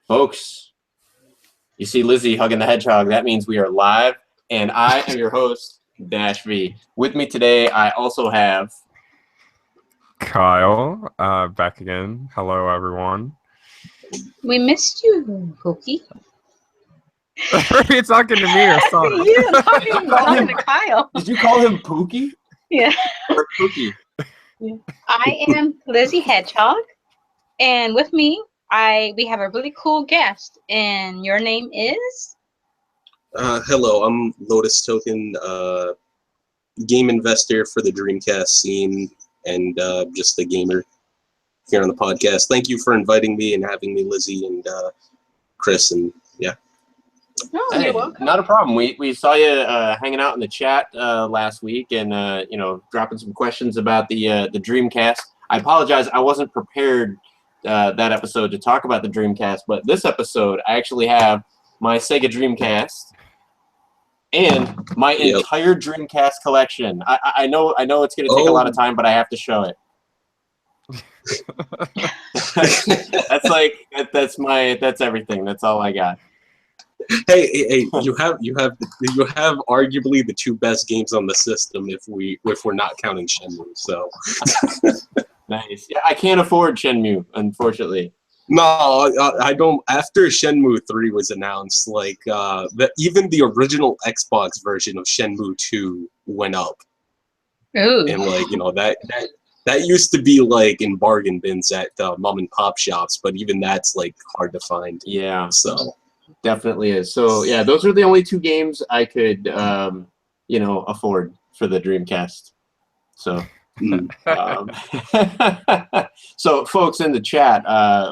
Folks, you see Lizzie hugging the hedgehog. That means we are live, and I am your host, Dash V. With me today, I also have Kyle, back again. Hello, everyone. We missed you, Pookie. You're talking to me or Sonic? Yeah, talking to Kyle. Did you call him Pookie? Yeah. Or Pookie? I am Lizzie Hedgehog, and with me, we have a really cool guest, and your name is? Hello, I'm Lotus Token, game investor for the Dreamcast scene, and just a gamer here on the podcast. Thank you for inviting me and having me, Lizzie and Chris, and yeah. Oh, Hey, you're welcome. not a problem. We saw you hanging out in the chat last week, and dropping some questions about the Dreamcast. I apologize, I wasn't prepared that episode to talk about the Dreamcast, but this episode I actually have my Sega Dreamcast and my entire Dreamcast collection. I know it's going to take a lot of time, but I have to show it. That's everything. That's all I got. Hey! You have arguably the two best games on the system if we're not counting Shenmue. So Nice. Yeah, I can't afford Shenmue, unfortunately. no, I don't. After Shenmue 3 was announced, like even the original Xbox version of Shenmue 2 went up, Ooh. and that used to be like in bargain bins at mom and pop shops, but even that's like hard to find. Yeah. So. Definitely is. So yeah, those are the only two games I could, afford for the Dreamcast. So, so folks in the chat,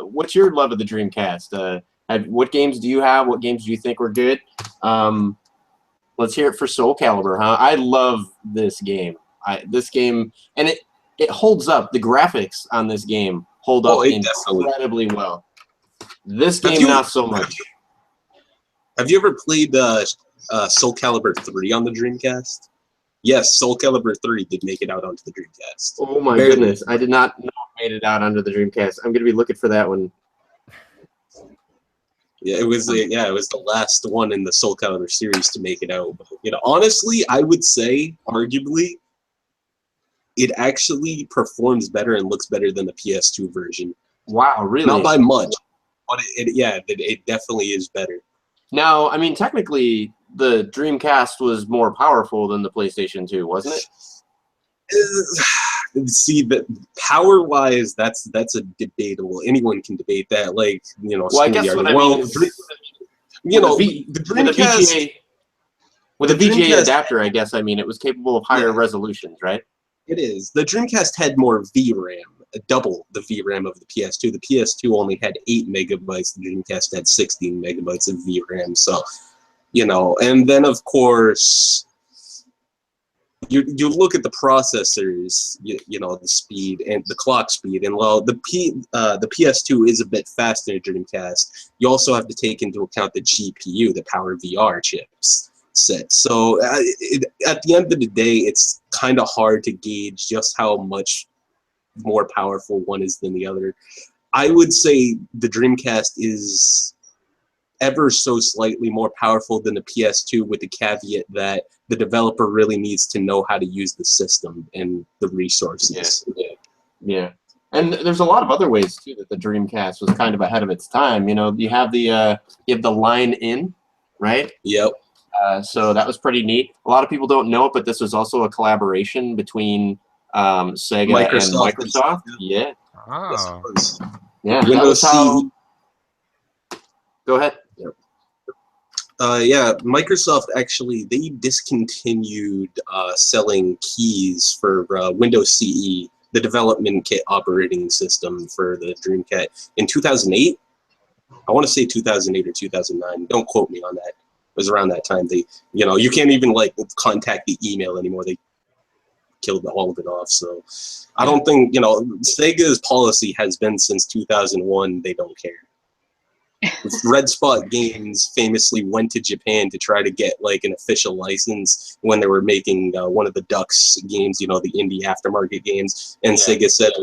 what's your love of the Dreamcast? What games do you have? What games do you think were good? Let's hear it for Soul Calibur, huh? I love this game. This game, and it holds up. The graphics on this game hold up incredibly well. This game, not so much. Have you ever played Soul Calibur 3 on the Dreamcast? Yes, Soul Calibur 3 did make it out onto the Dreamcast. Oh my goodness, I did not know it made it out onto the Dreamcast. I'm gonna be looking for that one. Yeah, it was the last one in the Soul Calibur series to make it out. Honestly, I would say, arguably, it actually performs better and looks better than the PS2 version. Wow, really? Not by much, but it definitely is better. Now, I mean, technically, the Dreamcast was more powerful than the PlayStation 2, wasn't it? See, that power-wise, that's a debatable. Anyone can debate that. Like, well, I guess what I mean is, the Dreamcast with a VGA adapter, I guess. I mean, it was capable of higher resolutions, right? It is. The Dreamcast had more VRAM. Double the VRAM of the PS2. The PS2 only had 8 megabytes. The Dreamcast had 16 megabytes of VRAM. So, and then of course, you look at the processors, the speed and the clock speed, and while the PS2 is a bit faster than Dreamcast, you also have to take into account the GPU, the Power VR chips set. So at the end of the day, it's kind of hard to gauge just how much more powerful one is than the other. I would say the Dreamcast is ever so slightly more powerful than the PS2, with the caveat that the developer really needs to know how to use the system and the resources. Yeah. And there's a lot of other ways too that the Dreamcast was kind of ahead of its time. You have the line in, right? Yep. So that was pretty neat. A lot of people don't know it, but this was also a collaboration between Sega and Microsoft. Yeah. Oh. Yeah. Windows CE. Go ahead. Microsoft actually, they discontinued selling keys for Windows CE, the development kit operating system for the Dreamcast, in 2008. I want to say 2008 or 2009. Don't quote me on that. It was around that time. They, you can't even contact the email anymore. They killed all of it off. So I don't think, Sega's policy has been since 2001, they don't care. Red Spot Games famously went to Japan to try to get an official license when they were making one of the Ducks games, the indie aftermarket games, and Sega said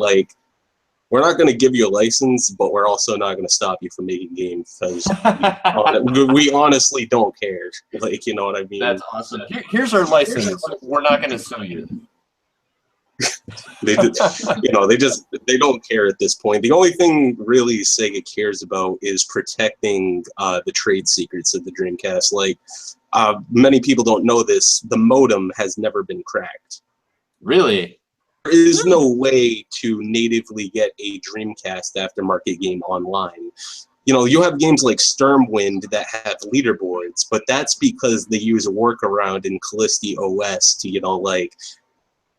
we're not going to give you a license, but we're also not going to stop you from making games because we honestly don't care. Like, you know what I mean? That's awesome. Here's our license. We're not going to sue you. They don't care at this point. The only thing really Sega cares about is protecting the trade secrets of the Dreamcast. Like, many people don't know this, the modem has never been cracked. Really? There is no way to natively get a Dreamcast aftermarket game online. You know, you have games like Stormwind that have leaderboards, but that's because they use a workaround in Callisti OS to, you know, like,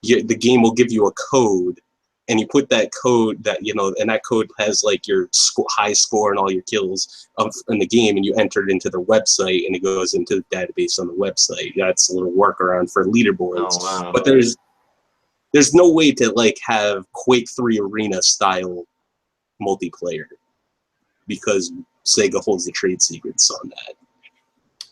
the game will give you a code, and you put that code and that code has like your high score and all your kills in the game, and you enter it into their website, and it goes into the database on the website. That's a little workaround for leaderboards. Oh, wow. But there's no way to like have Quake 3 Arena style multiplayer because Sega holds the trade secrets on that.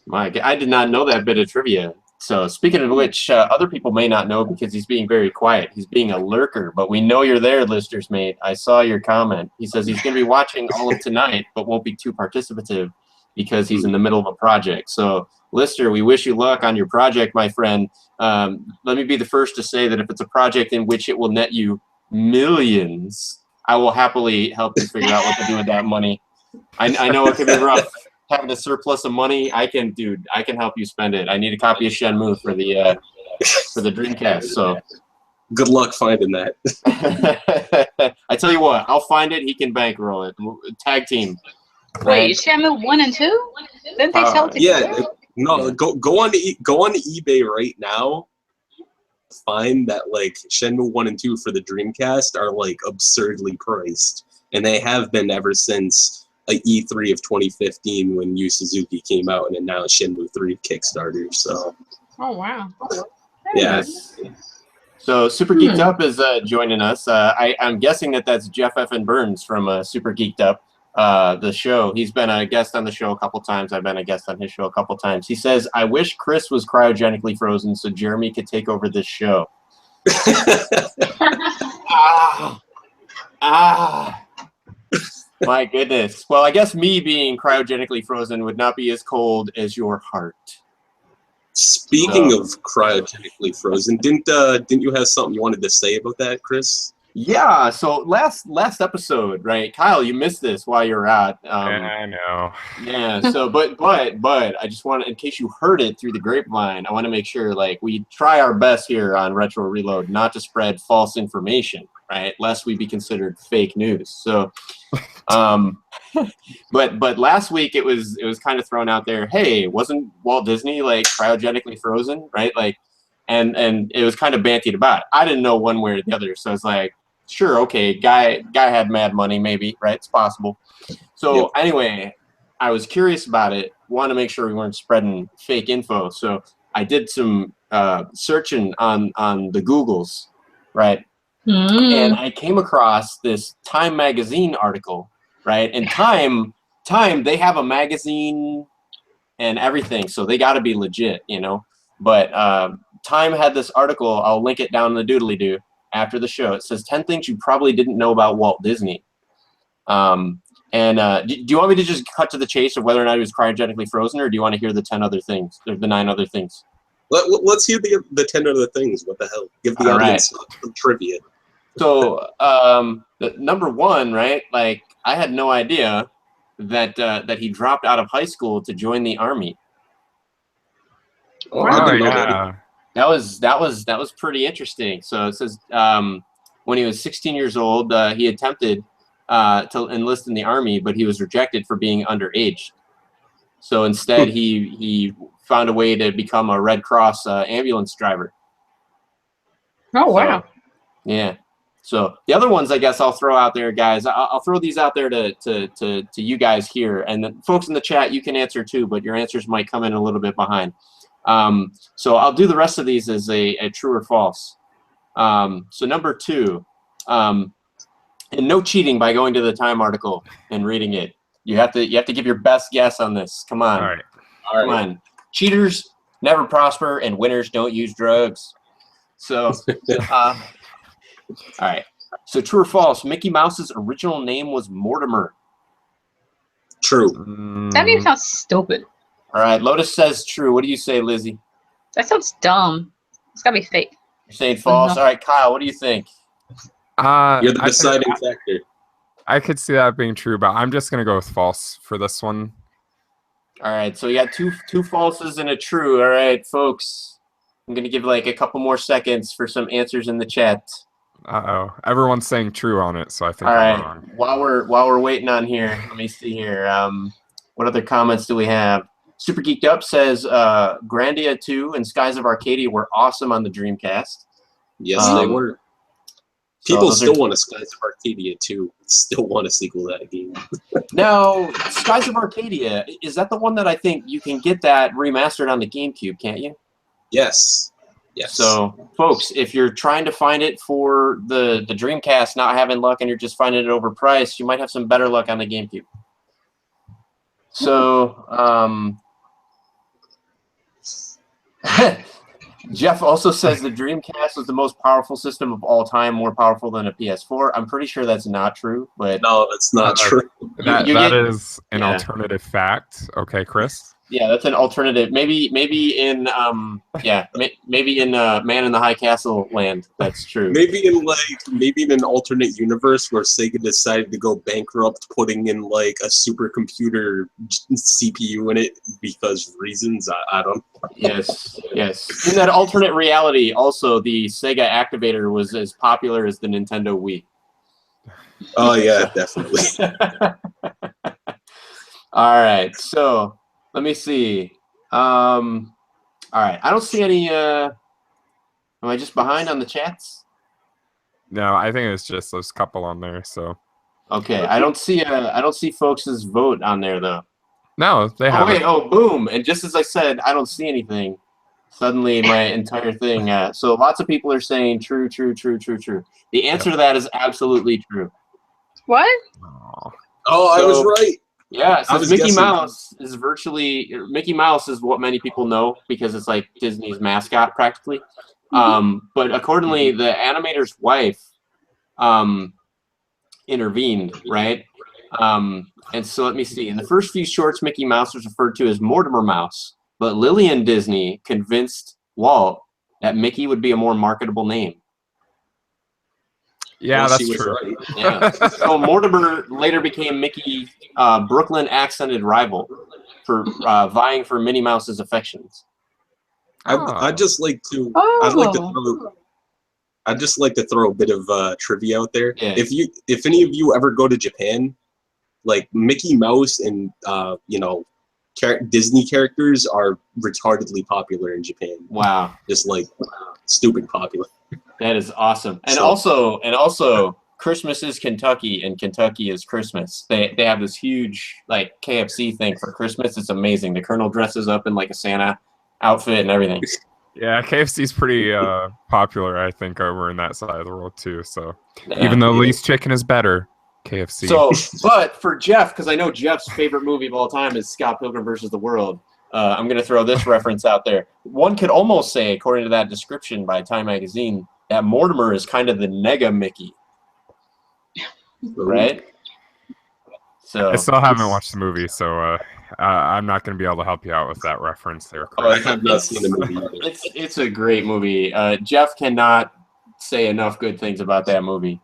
Mike, I did not know that bit of trivia. So speaking of which, other people may not know because he's being very quiet. He's being a lurker, but we know you're there, listeners, mate. I saw your comment. He says he's going to be watching all of tonight, but won't be too participative because he's in the middle of a project. So, listener, we wish you luck on your project, my friend. Let me be the first to say that if it's a project in which it will net you millions, I will happily help you figure out what to do with that money. I know it can be rough. Having a surplus of money, I can help you spend it. I need a copy of Shenmue for the Dreamcast. So good luck finding that. I tell you what, I'll find it. He can bankroll it. Tag team. Wait, Shenmue 1 and 2? Didn't they sell it together? Yeah, no. Go on eBay right now. Find that like Shenmue 1 and 2 for the Dreamcast are like absurdly priced, and they have been ever since E3 of 2015 when Yu Suzuki came out and announced Shenmue 3 Kickstarter. So, oh wow, yes. So Super Geeked Up is joining us. I'm guessing that's Jeff F. and Burns from Super Geeked Up, the show. He's been a guest on the show a couple times. I've been a guest on his show a couple times. He says, "I wish Chris was cryogenically frozen so Jeremy could take over this show." My goodness. Well, I guess me being cryogenically frozen would not be as cold as your heart. Speaking of cryogenically frozen, didn't you have something you wanted to say about that, Chris? Yeah. So last episode, right? Kyle, you missed this while you were out. I know. Yeah. So, but I just want to, in case you heard it through the grapevine, I want to make sure like we try our best here on Retro Reload not to spread false information, right? Lest we be considered fake news. So, but last week it was kind of thrown out there. Hey, wasn't Walt Disney like cryogenically frozen, right? Like, and it was kind of bantied about. I didn't know one way or the other, so it's like, sure, okay, guy had mad money, maybe, right? It's possible. So anyway, I was curious about it. Wanted to make sure we weren't spreading fake info. So I did some searching on the Googles, right? And I came across this Time magazine article, right? And Time, they have a magazine and everything, so they got to be legit, you know. But Time had this article. I'll link it down in the doodly-doo after the show. It says 10 things you probably didn't know about Walt Disney. Do you want me to just cut to the chase of whether or not he was cryogenically frozen, or do you want to hear the 10 other things, or the 9 other things? Let's hear the 10 other things. What the hell? Give the audience some trivia. So, number one, right? Like, I had no idea that he dropped out of high school to join the Army. Oh, I didn't know that. That was pretty interesting. So it says when he was 16 years old, he attempted to enlist in the Army, but he was rejected for being underage. So instead, he found a way to become a Red Cross ambulance driver. Oh wow! So, yeah. So the other ones, I guess, I'll throw out there, guys. I'll throw these out there to you guys here, and the folks in the chat, you can answer too, but your answers might come in a little bit behind. So I'll do the rest of these as a true or false. So number 2, and no cheating by going to the Time article and reading it. You have to give your best guess on this. Come on. All right. Come on. Cheaters never prosper, and winners don't use drugs. So, all right. So true or false? Mickey Mouse's original name was Mortimer. True. That name sounds stupid. All right, Lotus says true. What do you say, Lizzie? That sounds dumb. It's gotta be fake. You're saying false. No. All right, Kyle, what do you think? You're the deciding factor. I could see that being true, but I'm just gonna go with false for this one. All right, so we got two falses and a true. All right, folks, I'm gonna give like a couple more seconds for some answers in the chat. Uh-oh. Everyone's saying true on it, so I think All I'm right, wrong. while we're waiting on here, let me see here. What other comments do we have? Super Geeked Up says Grandia 2 and Skies of Arcadia were awesome on the Dreamcast. Yes, they were. So People those still are- want a Skies of Arcadia too. Still want a sequel to that game. Now, Skies of Arcadia, is that the one that I think you can get that remastered on the GameCube, can't you? Yes. Yes. So, folks, if you're trying to find it for the Dreamcast, not having luck, and you're just finding it overpriced, you might have some better luck on the GameCube. So, Jeff also says the Dreamcast was the most powerful system of all time, more powerful than a PS4. I'm pretty sure that's not true, but no, that's not true. That you that get- is an yeah. alternative fact. Okay, Chris. yeah, that's an alternative. Maybe in maybe in Man in the High Castle land. That's true. Maybe in an alternate universe where Sega decided to go bankrupt, putting in like a supercomputer CPU in it because reasons. I don't. Yes. In that alternate reality, also the Sega Activator was as popular as the Nintendo Wii. Oh yeah, definitely. All right, so let me see. All right, I don't see any. Am I just behind on the chats? No, I think it's just those couple on there. So Okay, I don't see folks' vote on there though. no, they Oh have wait, it. oh boom! And just as I said, I don't see anything. Suddenly, my entire thing. So lots of people are saying true. The answer to that is absolutely true. What? Aw. Oh, I was So- right. Yeah, I since was Mickey guessing. Mouse is Mickey Mouse is what many people know because it's like Disney's mascot practically. But accordingly, the animator's wife intervened, right? And so let me see. In the first few shorts, Mickey Mouse was referred to as Mortimer Mouse, but Lillian Disney convinced Walt that Mickey would be a more marketable name. Yeah, Well, that's she was true. right. Yeah. So Mortimer later became Mickey's Brooklyn accented rival for vying for Minnie Mouse's affections. I'd just like to. Oh. I'd just like to throw a bit of trivia out there. Yeah. If any of you ever go to Japan, like Mickey Mouse and Disney characters are retardedly popular in Japan. Wow, Just like stupid popular. that is awesome. And So- also, Christmas is Kentucky, and Kentucky is Christmas. They have this huge like KFC thing for Christmas. It's amazing. The Colonel dresses up in like a Santa outfit and everything. Yeah, KFC's pretty popular, I think, over in that side of the world too. So Yeah. even though Lee's chicken is better, KFC. So, but for Jeff, because I know Jeff's favorite movie of all time is Scott Pilgrim versus the World, I'm going to throw this reference out there. One could almost say, according to that description by Time Magazine, that Mortimer is kind of the nega Mickey, right? So I still haven't watched the movie, so I'm not going to be able to help you out with that reference there. Oh, I have not seen the movie either. it's a great movie. Jeff cannot say enough good things about that movie.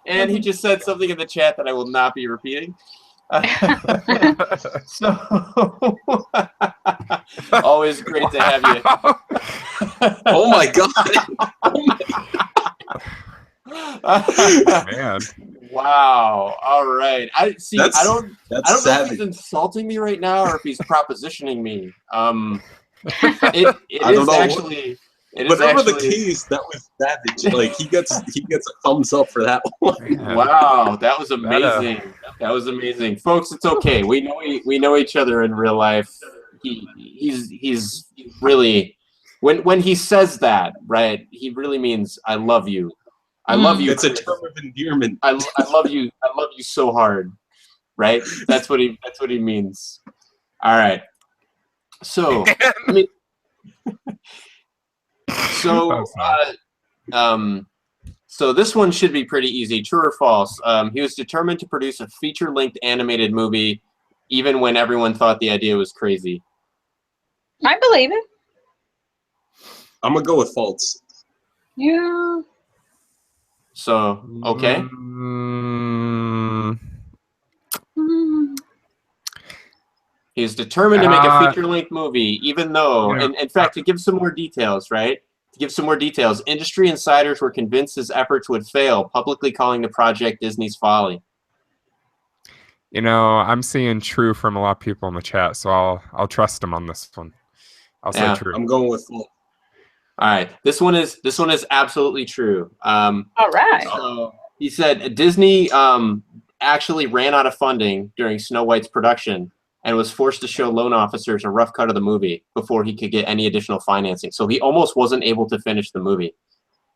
And he just said something in the chat that I will not be repeating. So always great to have you. Oh my god! Man. Wow. All right. I see. That's I don't know if savage. he's insulting me right now or if he's propositioning me. It I don't is know. actually. It is Whatever the actually. case, that was savage. Like he gets a thumbs up for that one. Man. Wow, that was amazing. That was amazing, folks. It's okay. We know each other in real life. He's really when he says that, right? He really means I love you. I love you. It's a Chris. term of endearment. I love you. I love you so hard, right? That's what he means. All right. So I mean, so So this one should be pretty easy. True or false? He was determined to produce a feature-length animated movie, even when everyone thought the idea was crazy. I believe it. I'm gonna go with false. Yeah. So okay. Mm, He was determined to make a feature-length movie, even though, yeah. and in fact, to give some more details, right? To give some more details, industry insiders were convinced his efforts would fail, publicly calling the project Disney's folly. You know, I'm seeing true from a lot of people in the chat, so I'll trust him on this one. I'll say true. I'm going with false. All right, this one is absolutely true. All right. So he said Disney actually ran out of funding during Snow White's production and was forced to show loan officers a rough cut of the movie before he could get any additional financing. So he almost wasn't able to finish the movie.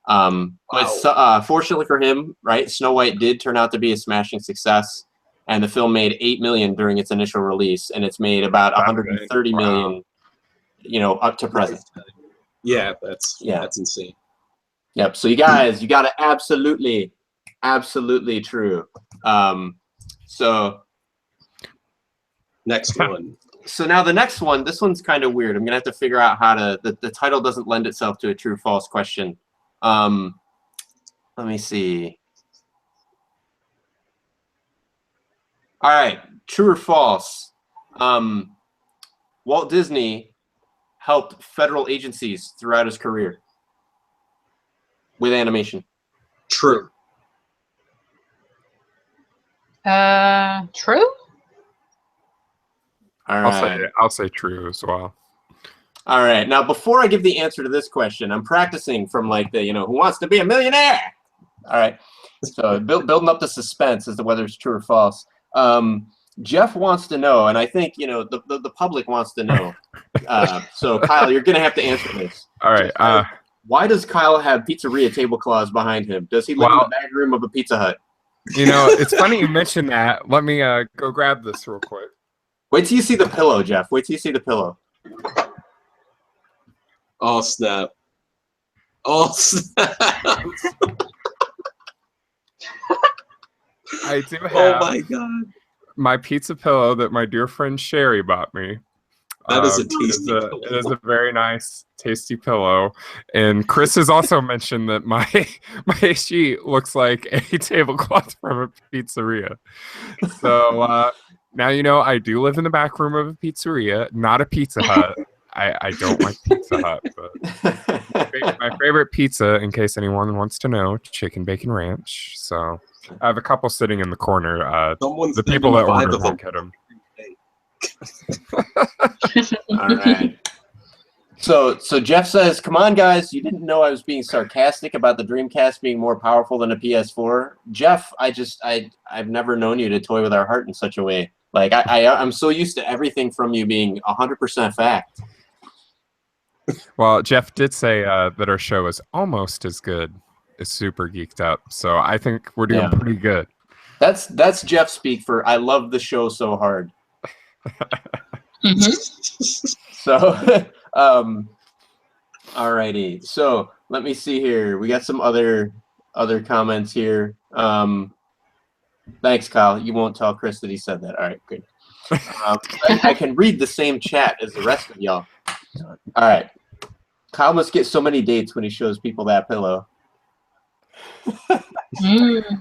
But fortunately for him, right, Snow White did turn out to be a smashing success, and the film made $8 million during its initial release, and it's made about $130 million, you know, up to present. Yeah, that's insane. Yep. So you guys, you got it absolutely true. So next one. So now the next one, this one's kind of weird. I'm gonna have to figure out how to. The title doesn't lend itself to a true/false question. Let me see. All right, true or false? Walt Disney helped federal agencies throughout his career with animation. True. True. All right. I'll say true as well. All right. Now, before I give the answer to this question, I'm practicing from like the, Who Wants to Be a Millionaire? All right. So building up the suspense as to whether it's true or false. Jeff wants to know, and I think, the public wants to know. So, Kyle, you're going to have to answer this. All right. Why does Kyle have pizzeria tablecloths behind him? Does he live in the back room of a Pizza Hut? It's funny you mentioned that. Let me go grab this real quick. Wait till you see the pillow, Jeff. Wait till you see the pillow. Oh, snap. Oh, snap. I do have Oh, my God. my pizza pillow that my dear friend Sherry bought me. That is a tasty pillow. It is a very nice, tasty pillow. And Chris has also mentioned that my sheet looks like a tablecloth from a pizzeria. So now I do live in the back room of a pizzeria, not a Pizza Hut. I don't like Pizza Hut, but my favorite pizza, in case anyone wants to know, chicken bacon ranch. So I have a couple sitting in the corner. The people that order won't get them. All right. So Jeff says, "Come on, guys! You didn't know I was being sarcastic about the Dreamcast being more powerful than a PS4." Jeff, I've never known you to toy with our heart in such a way. Like I'm so used to everything from you being 100% fact. Well, Jeff did say that our show is almost as good as Super Geeked Up, so I think we're doing pretty good. That's Jeff speak for I love the show so hard. So, alrighty. So let me see here. We got some other comments here. Thanks, Kyle. You won't tell Chris that he said that. All right, good. I can read the same chat as the rest of y'all. All right. Kyle must get so many dates when he shows people that pillow.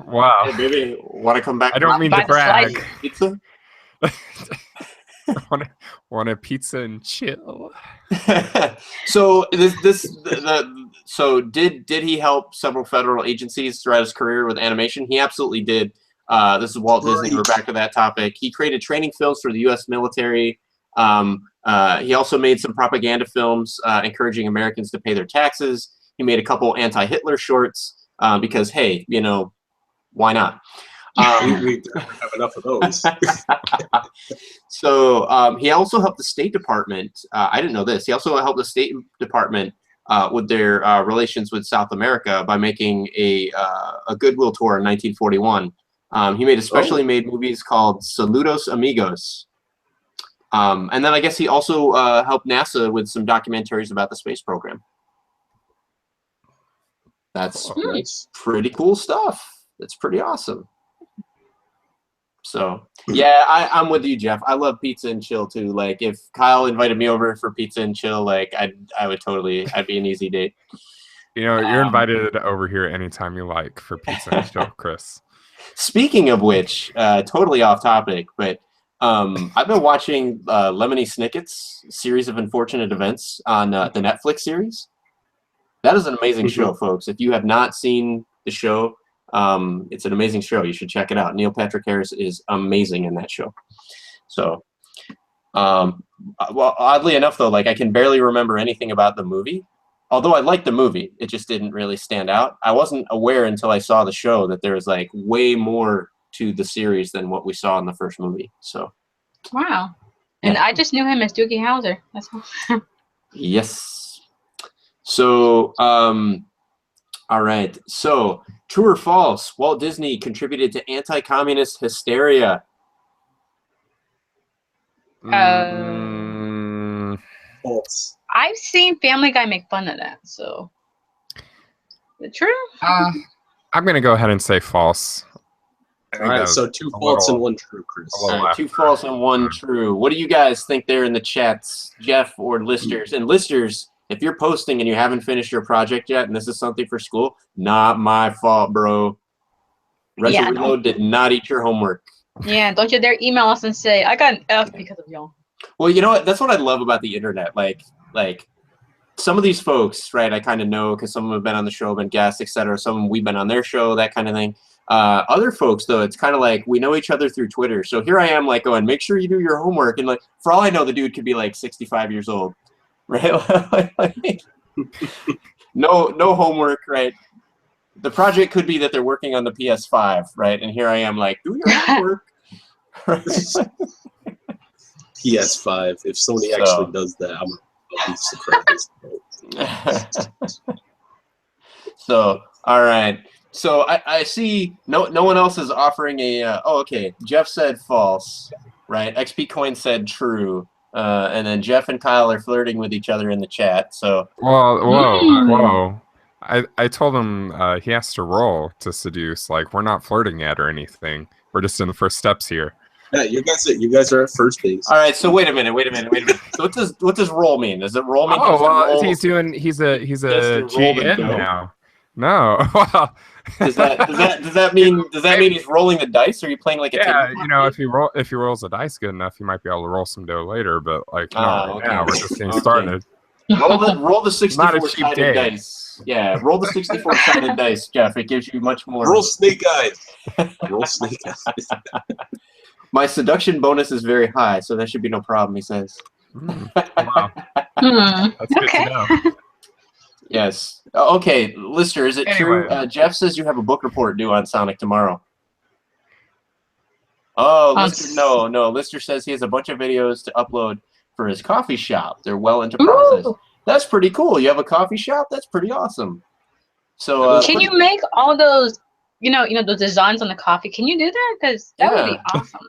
Wow. Hey, baby, want to come back? I don't mean to brag. Pizza? want a pizza and chill. So so did he help several federal agencies throughout his career with animation? He absolutely did. This is Walt Disney. We're back to that topic. He created training films for the U.S. military. He also made some propaganda films encouraging Americans to pay their taxes. He made a couple anti-Hitler shorts because, hey, why not? We don't have enough of those. So he also helped the State Department. I didn't know this. He also helped the State Department with their relations with South America by making a goodwill tour in 1941. He made especially made movies called Saludos Amigos. And then I guess he also helped NASA with some documentaries about the space program. That's Nice. pretty cool stuff. That's pretty awesome. So yeah, I'm with you, Jeff. I love pizza and chill too. Like if Kyle invited me over for pizza and chill, like I'd be an easy date. You know, you're invited over here anytime you like for pizza and chill, Chris. Speaking of which, totally off topic, but I've been watching Lemony Snicket's Series of Unfortunate Events on the Netflix series. That is an amazing show, folks. If you have not seen the show, it's an amazing show. You should check it out. Neil Patrick Harris is amazing in that show. So, well, oddly enough, though, like I can barely remember anything about the movie. Although I liked the movie, it just didn't really stand out. I wasn't aware until I saw the show that there was like way more to the series than what we saw in the first movie. So, Wow. And I just knew him as Doogie Howser. That's all. yes. So, all right. So, true or false? Walt Disney contributed to anti-communist hysteria. False. I've seen Family Guy make fun of that, so. Is it true? I'm going to go ahead and say false. All right, so 2 false and 1 true, Chris. All right, 2 false and 1 true. What do you guys think there in the chats, Jeff or listeners? And listeners, if you're posting and you haven't finished your project yet, and this is something for school, not my fault, bro. Resident Reload did not eat your homework. Yeah, don't you dare email us and say, I got an F because of y'all. Well, you know what? That's what I love about the internet. Like some of these folks, right, I kind of know because some of them have been on the show, been guests, etc. Some of them we've been on their show, that kind of thing. Other folks, though, it's kind of like we know each other through Twitter. So here I am, like, going, make sure you do your homework. And, like, for all I know, the dude could be, like, 65 years old, right? Like, no homework, right? The project could be that they're working on the PS5, right? And here I am, like, do your homework. Right? PS5. If Sony actually does that, I'll be surprised. So, all right. So I see no one else is offering a. Okay. Jeff said false, right? XP Coin said true, and then Jeff and Kyle are flirting with each other in the chat. So. Whoa. I told him he has to roll to seduce. Like we're not flirting yet or anything. We're just in the first steps here. Yeah, you guys are at first base. All right, so wait a minute. So what does roll mean? Does it roll mean? Oh well, he's a GM now. No, well, does that mean he's rolling the dice? Or are you playing like a you know, if he rolls the dice good enough, he might be able to roll some dough later. But like now we're just getting started. Roll the 64-sided dice. Yeah, roll the 64-sided dice, Jeff. It gives you much more. Roll snake eyes. Roll snake eyes. My seduction bonus is very high, so that should be no problem, he says. Wow. That's good to know. Yes. Okay, Lister, is it true? Jeff says you have a book report due on Sonic tomorrow. Oh, Lister, no. Lister says he has a bunch of videos to upload for his coffee shop. They're well into process. Ooh. That's pretty cool. You have a coffee shop? That's pretty awesome. So can you make all those, those designs on the coffee? Can you do that? Because that would be awesome.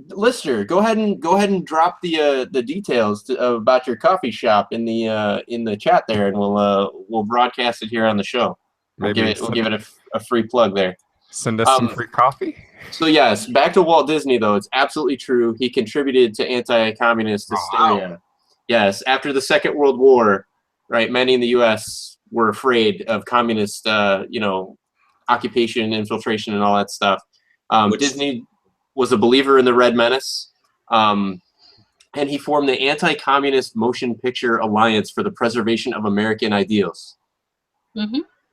Lister, go ahead and drop the details about your coffee shop in the chat there, and we'll broadcast it here on the show. We'll give it a free plug there. Send us some free coffee. So yes, back to Walt Disney though. It's absolutely true. He contributed to anti-communist hysteria. Wow. Yes, after the Second World War, right? Many in the U.S. were afraid of communist, occupation, infiltration, and all that stuff. Disney was a believer in the Red Menace, and he formed the Anti-Communist Motion Picture Alliance for the Preservation of American Ideals,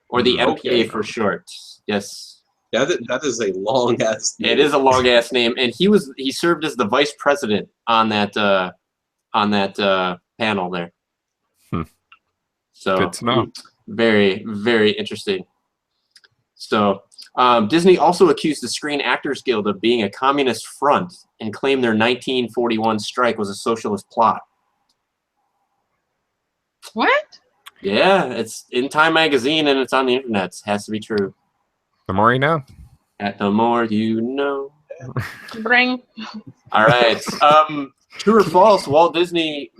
or the MPA for short. Yes. Yeah, that is a long ass name. It is a long ass name, and he served as the vice president on that panel there. So good to know. Very, very interesting. So. Disney also accused the Screen Actors Guild of being a communist front and claimed their 1941 strike was a socialist plot. What? Yeah, it's in Time magazine and it's on the internet. It has to be true. The more you know. The more you know. Bring. All right. True or false? Walt Disney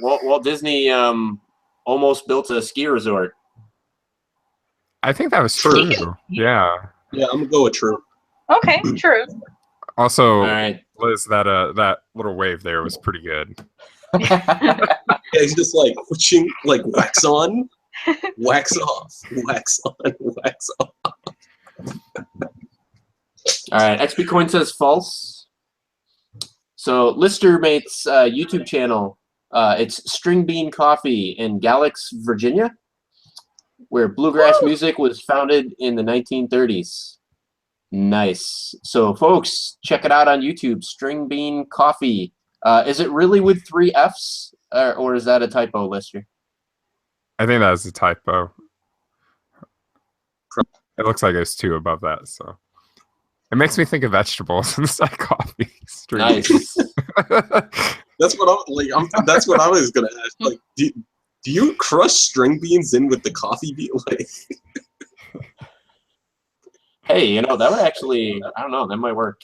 almost built a ski resort. I think that was True. true. Yeah. Yeah, I'm gonna go with true. Okay, true. Also, All right. Liz, that little wave there was pretty good. Yeah, he's just like pushing, like wax on, wax off, wax on, wax off. All right. XP Coin says false. So Lister Mate's YouTube channel, it's String Bean Coffee in Galax, Virginia, where bluegrass music was founded in the 1930s. Nice. So folks, check it out on YouTube, String Bean Coffee. Is it really with 3 Fs, or is that a typo, Lister? I think that was a typo. It looks like there's 2 above that, so it makes me think of vegetables instead of coffee. Nice. That's what I'm like. That's what I was gonna ask. Like, do you crush string beans in with the coffee bean? Like, Hey, you know, that would actually, I don't know, that might work.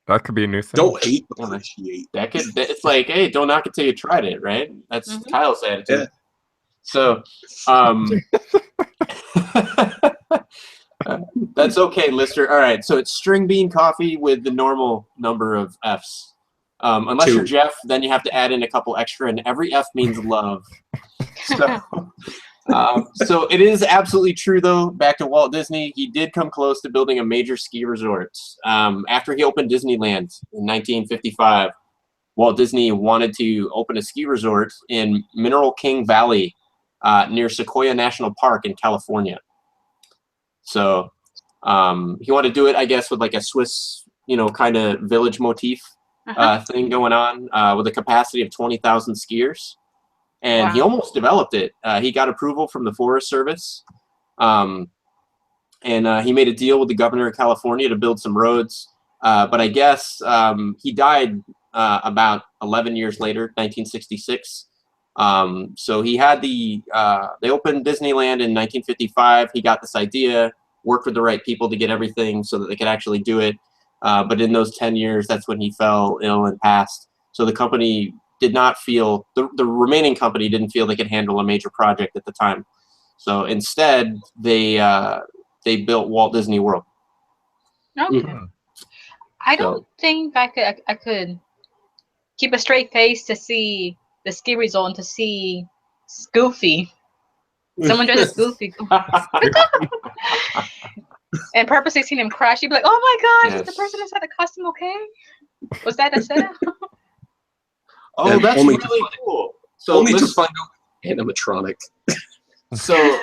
That could be a new thing. don't hate, appreciate. It's like, hey, don't knock it till you tried it, right? That's Kyle's attitude. Yeah. So, that's okay, Lister. All right, so it's string bean coffee with the normal number of Fs. Unless 2. you're Jeff, then you have to add in a couple extra, and every F means love. So it is absolutely true, though. Back to Walt Disney, he did come close to building a major ski resort. After he opened Disneyland in 1955, Walt Disney wanted to open a ski resort in Mineral King Valley near Sequoia National Park in California. So he wanted to do it, I guess, with like a Swiss, kind of village motif thing going on with a capacity of 20,000 skiers. And he almost developed it. He got approval from the Forest Service. And he made a deal with the governor of California to build some roads. But I guess he died about 11 years later, 1966. So he had they opened Disneyland in 1955. He got this idea, worked with the right people to get everything so that they could actually do it. But in those 10 years, that's when he fell ill and passed. So the company did not feel, the remaining company didn't feel they could handle a major project at the time. So instead, they built Walt Disney World. Okay. I don't think I could keep a straight face to see the ski result and to see Goofy. Someone dressed as Goofy. And purposely seen him crash. You'd be like, oh my gosh, is the person inside the costume okay? Was that a setup? Oh, And that's only really to cool. So only to find out animatronic. So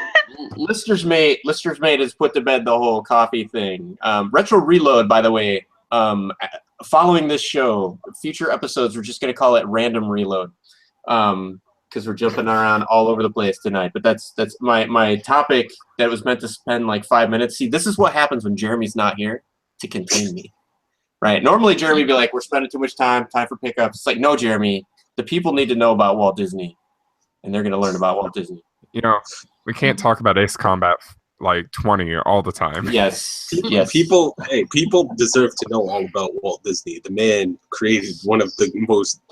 Lister's Mate has put to bed the whole coffee thing. Retro Reload, by the way, following this show, future episodes, we're just going to call it Random Reload because we're jumping around all over the place tonight. But that's my topic that was meant to spend like 5 minutes. See, this is what happens when Jeremy's not here to contain me. Right. Normally, Jeremy would be like, we're spending too much time for pickups. It's like, no, Jeremy, the people need to know about Walt Disney, and they're going to learn about Walt Disney. We can't talk about Ace Combat like 20 all the time. Yes. Yes. People deserve to know all about Walt Disney. The man created one of the most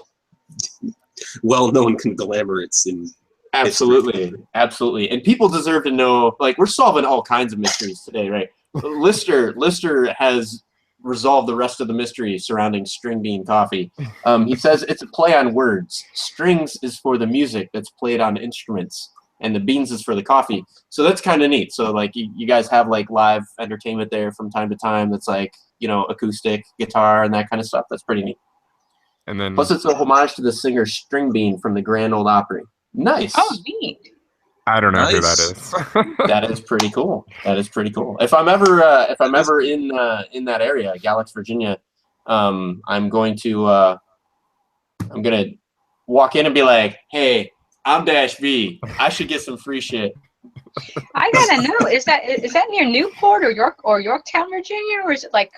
well-known conglomerates in Absolutely. Absolutely. And people deserve to know, like, we're solving all kinds of mysteries today, right? Lister has resolve the rest of the mystery surrounding string bean coffee. He says it's a play on words. Strings is for the music that's played on instruments, and the beans is for the coffee. So that's kind of neat. So like you guys have like live entertainment there from time to time. That's like acoustic guitar and that kind of stuff. That's pretty neat. And then Plus, it's a homage to the singer String Bean from the Grand Ole Opry. Nice. Oh, neat. I don't know who that Nice. is. That is pretty cool. That is pretty cool. If I'm ever in that area, Galax, Virginia, I'm going to walk in and be like, "Hey, I'm Dash V. I should get some free shit." I gotta know. Is that near Newport or Yorktown, Virginia, or is it like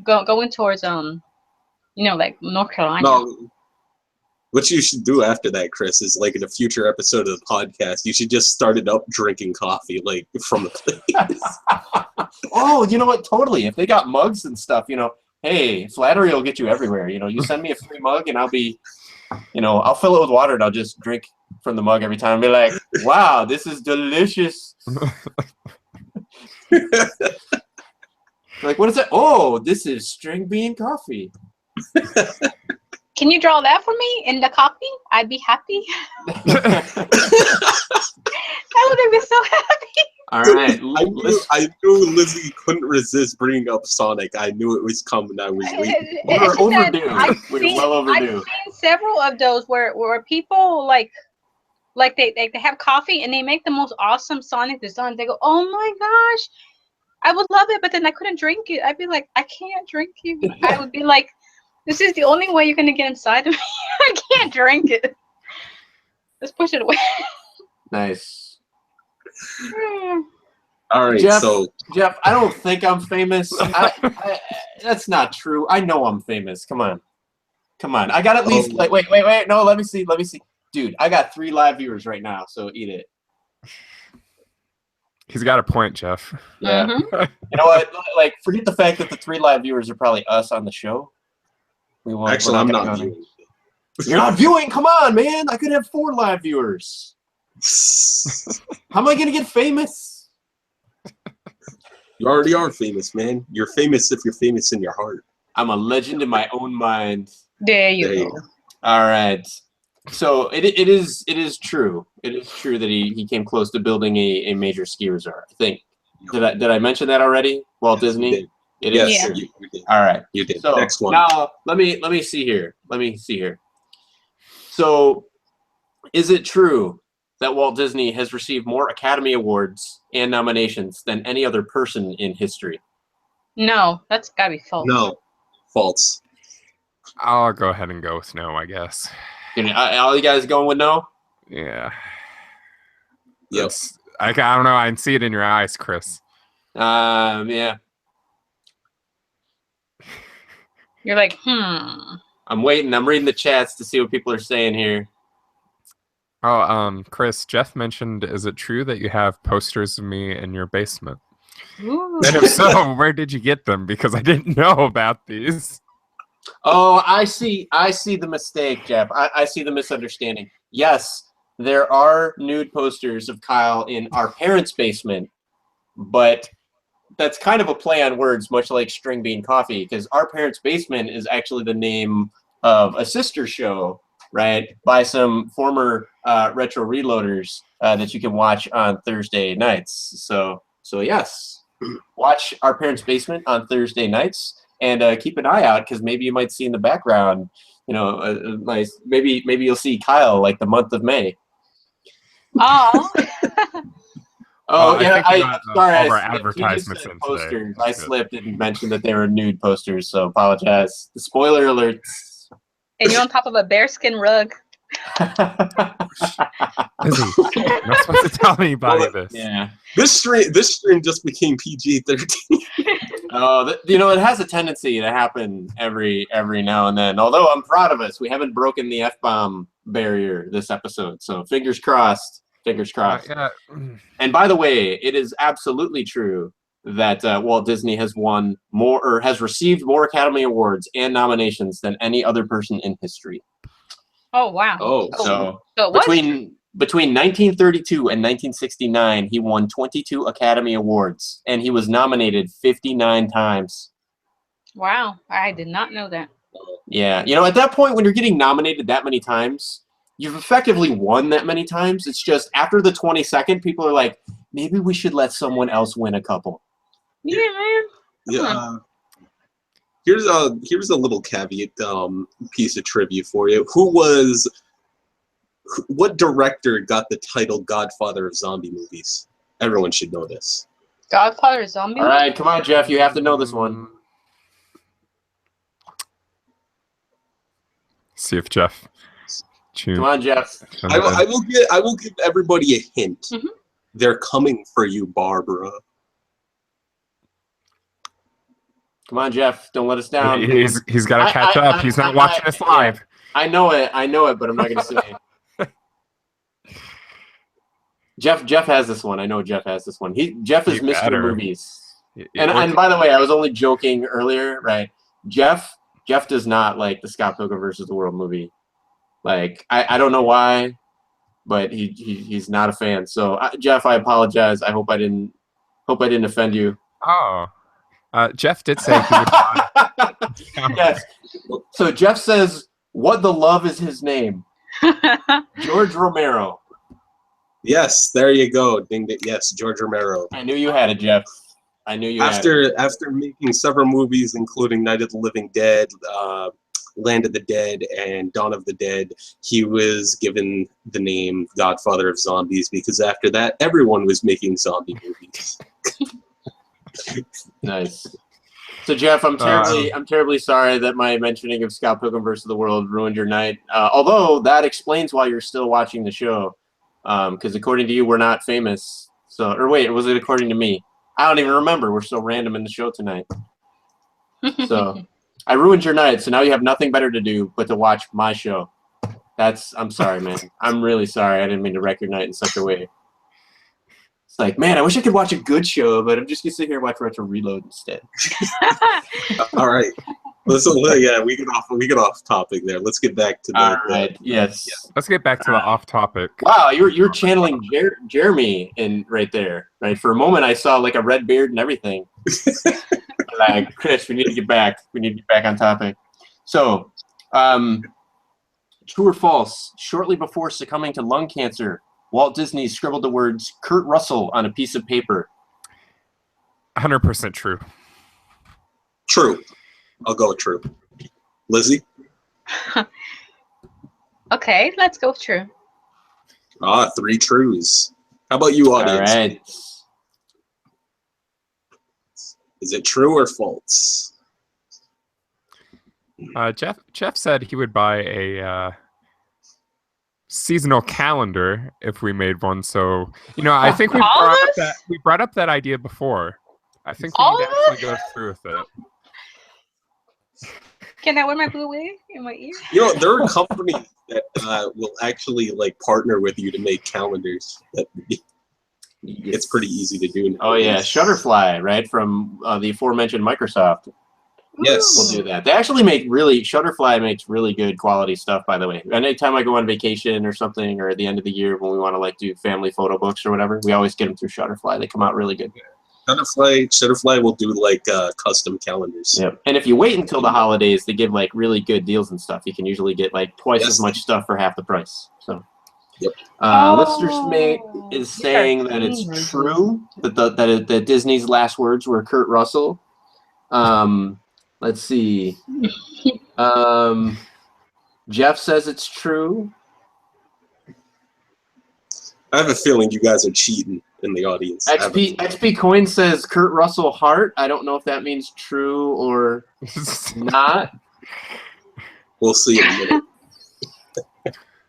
going towards like North Carolina? No. What you should do after that, Chris, is like in a future episode of the podcast, you should just start it up drinking coffee, like from the place. Oh, you know what? Totally. If they got mugs and stuff, hey, flattery will get you everywhere. You send me a free mug and I'll be, I'll fill it with water and I'll just drink from the mug every time and be like, wow, this is delicious. Like, what is that? Oh, this is string bean coffee. Can you draw that for me in the copy? I'd be happy. That would make me so happy. All right. I knew Lizzie couldn't resist bringing up Sonic. I knew it was coming. I was waiting. We're overdue. We're well overdue. I've seen several of those where people like they have coffee and they make the most awesome Sonic designs. They go, oh my gosh, I would love it, but then I couldn't drink it. I'd be like, I can't drink you. I would be like, this is the only way you're gonna get inside of me. I can't drink it. Let's push it away. Nice. All right, Jeff, I don't think I'm famous. That's not true. I know I'm famous. Come on. I got at least wait. No, let me see. Dude, I got 3 live viewers right now, so eat it. He's got a point, Jeff. Yeah. You know what? Like, forget the fact that the 3 live viewers are probably us on the show. Actually, I'm not viewing. You're not viewing? Come on, man. I could have 4 live viewers. How am I going to get famous? You already are famous, man. You're famous if you're famous in your heart. I'm a legend in my own mind. There you go. All right. So it is true. It is true that he came close to building a major ski resort. I think. Did I mention that already? Walt Disney? It is. Yeah. You did. All right. You did. So next one. Now let me see here. So is it true that Walt Disney has received more Academy Awards and nominations than any other person in history? No, that's gotta be false. No, false. I'll go ahead and go with no, I guess. All you guys going with no? Yeah. Yes. I don't know. I can see it in your eyes, Chris. Yeah. You're like, I'm waiting. I'm reading the chats to see what people are saying here. Oh, Chris, Jeff mentioned, is it true that you have posters of me in your basement? Ooh. And if so, where did you get them? Because I didn't know about these. Oh, I see the mistake, Jeff. I see the misunderstanding. Yes, there are nude posters of Kyle in our parents' basement, but that's kind of a play on words, much like String Bean Coffee, because our parents' basement is actually the name of a sister show, right, by some former retro reloaders that you can watch on Thursday nights. So yes, watch our parents' basement on Thursday nights. And keep an eye out, because maybe you might see in the background, nice. Maybe you'll see Kyle like the month of May. Oh. Oh yeah, sorry. All our advertisements in posters. I slipped and mentioned that they were nude posters, so apologize. Spoiler alerts. And you're on top of a bearskin rug. Lizzie, you're not supposed to tell anybody this. Yeah. This stream just became PG-13. Oh, it has a tendency to happen every now and then. Although I'm proud of us, we haven't broken the F-bomb barrier this episode. So fingers crossed. Yeah. And by the way, it is absolutely true that Walt Disney has won more, or has received more Academy Awards and nominations than any other person in history. Oh wow. Oh, so what? between 1932 and 1969, he won 22 Academy Awards, and he was nominated 59 times. Wow, I did not know that. Yeah, at that point, when you're getting nominated that many times, you've effectively won that many times. It's just after the 22nd, people are like, maybe we should let someone else win a couple. Yeah, man. Yeah. Here's a little caveat piece of trivia for you. What director got the title Godfather of zombie movies? Everyone should know this. Godfather of zombie. All right, come on, Jeff. You have to know this one. See if Jeff. Come on, Jeff. I will give everybody a hint. Mm-hmm. They're coming for you, Barbara. Come on, Jeff. Don't let us down. He's got to catch up. He's not watching us live. I know it, but I'm not going to say it. Jeff has this one. I know Jeff has this one. Jeff is Mr. Movies. And by the way, I was only joking earlier, right? Jeff does not like the Scott Pilgrim versus the World movie. Like, I don't know why, but he's not a fan. So Jeff, I apologize. I hope I didn't Hope I didn't offend you. Oh, Jeff did say he would buy. Yes. So Jeff says, "What the love is his name?" George Romero. Yes, there you go. Ding ding. Yes, George Romero. I knew you had it, Jeff. I knew you had it. After making several movies, including Night of the Living Dead, Land of the Dead, and Dawn of the Dead, he was given the name Godfather of Zombies because after that, everyone was making zombie movies. Nice. So Jeff, I'm terribly sorry that my mentioning of Scott Pilgrim vs. the World ruined your night. Although that explains why you're still watching the show, because according to you, we're not famous. So, or wait, was it according to me? I don't even remember. We're so random in the show tonight. So I ruined your night. So now you have nothing better to do but to watch my show. I'm sorry, man. I'm really sorry. I didn't mean to wreck your night in such a way. It's like, man, I wish I could watch a good show, but I'm just gonna sit here and watch Retro Reload instead. All right. Yeah, we get off topic there. Let's get back to the. All right. Yes. Let's get back to the off topic. Wow, you're channeling Jeremy in right there. Right. For a moment, I saw like a red beard and everything. Like, Chris, we need to get back. We need to get back on topic. So, true or false? Shortly before succumbing to lung cancer, Walt Disney scribbled the words Kurt Russell on a piece of paper. 100% true. True. I'll go with true. Lizzie? Okay, let's go with true. 3 trues. How about you, audience? All right. Is it true or false? Jeff said he would buy a seasonal calendar if we made one. So, I think we brought up that idea before. I think we need to actually go through with it. Can I wear my blue wig in my ear? There are companies that will actually partner with you to make calendars. It's pretty easy to do. Oh yeah, Shutterfly, right, from the aforementioned Microsoft. Yes, we'll do that. They actually Shutterfly makes really good quality stuff, by the way. Anytime I go on vacation or something, or at the end of the year when we want to do family photo books or whatever, we always get them through Shutterfly. They come out really good. Shutterfly will do custom calendars. Yep. And if you wait until the holidays, they give really good deals and stuff. You can usually get twice as much stuff for half the price. So. Yep. Listener Smith is saying that it's true that Disney's last words were Kurt Russell. Let's see. Jeff says it's true. I have a feeling you guys are cheating in the audience. XP Coin says Kurt Russell Hart. I don't know if that means true or not. We'll see in a minute.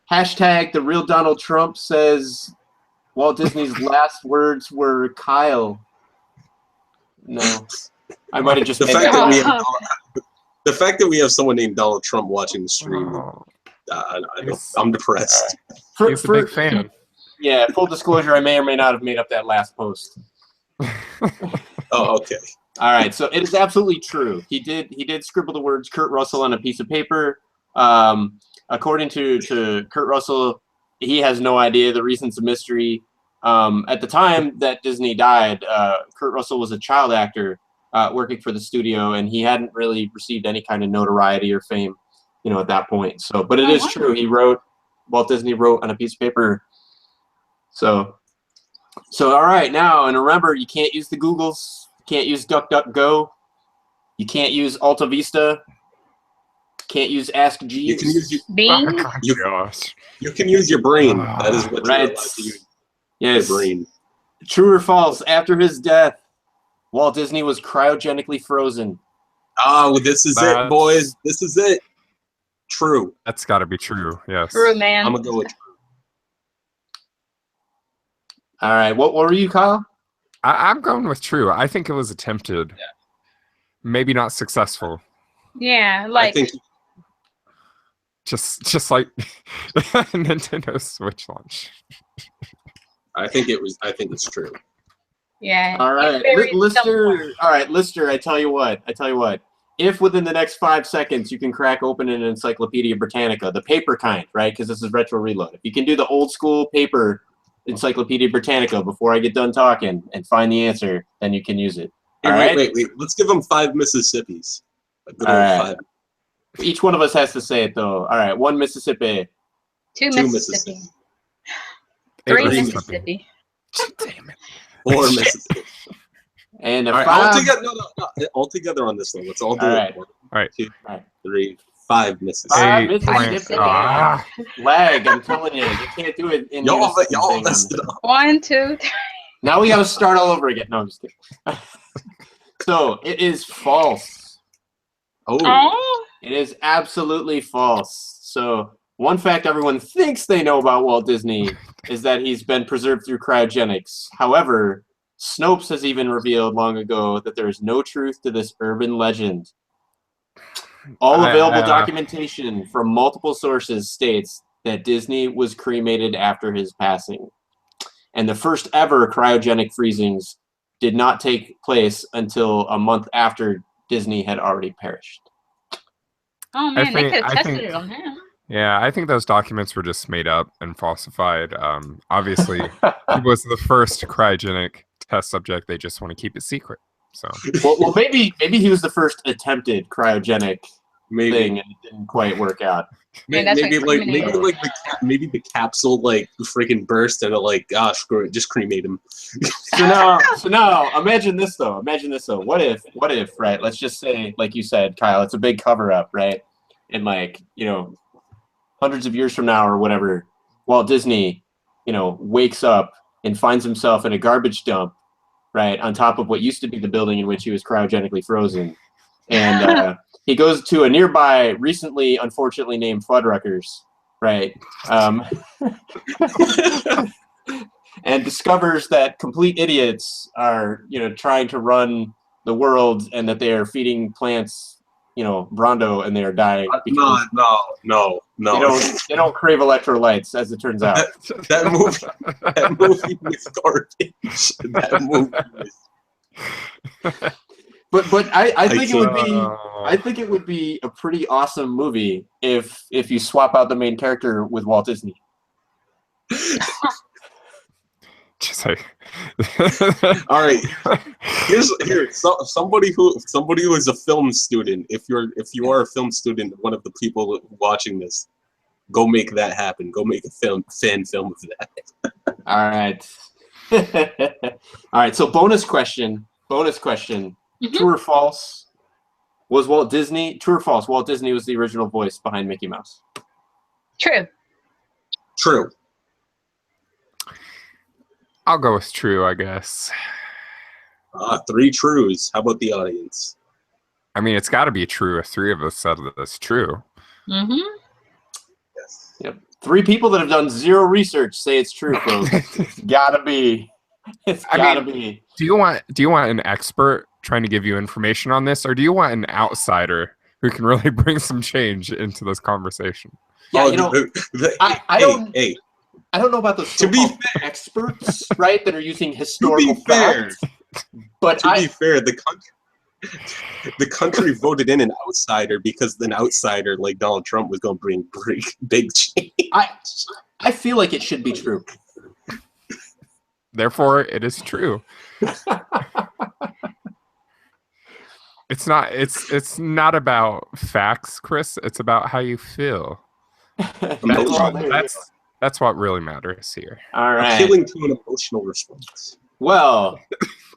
Hashtag the real Donald Trump says Walt Disney's last words were Kyle. No, I might have just. The fact that we have someone named Donald Trump watching the stream, I'm depressed. He's a big fan. Yeah, full disclosure, I may or may not have made up that last post. Oh, okay. All right, so it is absolutely true. He did scribble the words Kurt Russell on a piece of paper. According to Kurt Russell, he has no idea. The reason's a mystery. At the time that Disney died, Kurt Russell was a child actor working for the studio, and he hadn't really received any kind of notoriety or fame, at that point. So, but it is true. Walt Disney wrote on a piece of paper. So all right, now, and remember, you can't use the Googles, you can't use DuckDuckGo, you can't use Alta Vista, can't use Ask Jeeves. You can use Bing. You can use your brain. That is what you're allowed to use. Yes. Your brain. True or false? After his death, Walt Disney was cryogenically frozen. Oh, this is it, boys. This is it. True. That's got to be true. Yes. True, man. I'm gonna go with true. All right. What were you, Kyle? I'm going with true. I think it was attempted. Yeah. Maybe not successful. Yeah, I think just like Nintendo Switch launch. I think it's true. Yeah. All right, Lister. All right, Lister. I tell you what. If within the next 5 seconds you can crack open an Encyclopedia Britannica, the paper kind, right? Because this is Retro Reload. If you can do the old school paper Encyclopedia Britannica before I get done talking and find the answer, then you can use it. Here, All right? wait. Let's give them 5 Mississippis. A good All old right. 5. Each one of us has to say it, though. All right, 1 Mississippi. 2 2 Mississippi. Mississippi. 3 Mississippi. Mississippi. Damn it. 4 Mississippi. And a All right, 5. all together. No. All together on this one. Let's all do All it. right. 1, All right. 2, All right. 3, 5 Mississippi. 5 8 Mississippi. points. Ah. Lag, I'm telling you. You can't do it in Y'all unison. messed it up. 1, 2, 3. Now we got to start all over again. No, I'm just kidding. So, it is false. Oh. It is absolutely false. So, one fact everyone thinks they know about Walt Disney is that he's been preserved through cryogenics. However, Snopes has even revealed long ago that there is no truth to this urban legend. All available documentation from multiple sources states that Disney was cremated after his passing. And the first ever cryogenic freezings did not take place until a month after Disney had already perished. Oh man, they think- could have I tested think- it on him. Yeah, I think those documents were just made up and falsified. Obviously, he was the first cryogenic test subject. They just want to keep it secret. So well, maybe he was the first attempted cryogenic Maybe. thing and it didn't quite work out. Yeah, that's maybe like maybe cremated. like the capsule like freaking burst and it like screw it, just cremate him. So now imagine this though. What if, right? Let's just say, like you said, Kyle, it's a big cover up, right? And like, hundreds of years from now or whatever, Walt Disney, wakes up and finds himself in a garbage dump, right, on top of what used to be the building in which he was cryogenically frozen. And he goes to a nearby, recently, unfortunately named Fuddruckers, right? And discovers that complete idiots are, trying to run the world and that they are feeding plants, Brondo, and they are dying. because No. They don't crave electrolytes, as it turns out. That movie was garbage. That movie was... But I think it would be Oh. I think it would be a pretty awesome movie if you swap out the main character with Walt Disney. Just like All right. Somebody who is a film student. If you are a film student, one of the people watching this, go make that happen. Go make a fan film of that. All right. All right, so bonus question. Mhm. True or false? Was Walt Disney, true or false, Walt Disney was the original voice behind Mickey Mouse? True. True. I'll go with true, I guess. 3 trues. How about the audience? I mean, it's got to be true if 3 of us said that it's true. Mm-hmm. Yes. Yep. 3 people that have done 0 research say it's true, folks. It's gotta be. It's gotta be. Do you want an expert trying to give you information on this, or do you want an outsider who can really bring some change into this conversation? Yeah, I don't know about those To be so-called experts, right, that are using To historical be fair, facts. But the country voted in an outsider because an outsider like Donald Trump was going to bring big change. I feel like it should be true. Therefore, it is true. It's not about facts, Chris. It's about how you feel. That's what really matters here. All right. Appealing to an emotional response. Well,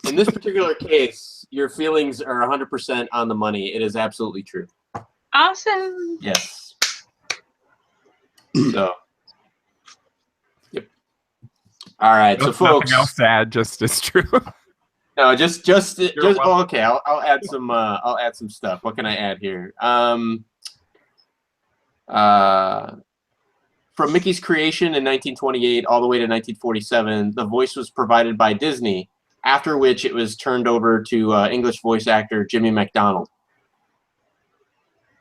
in this particular case, your feelings are 100% on the money. It is absolutely true. Awesome. Yes. So. Yep. All right, so folks. Nothing else to add, just it's true. No, just welcome. okay. I'll add some stuff. What can I add here? From Mickey's creation in 1928 all the way to 1947, the voice was provided by Disney, after which it was turned over to English voice actor Jimmy MacDonald.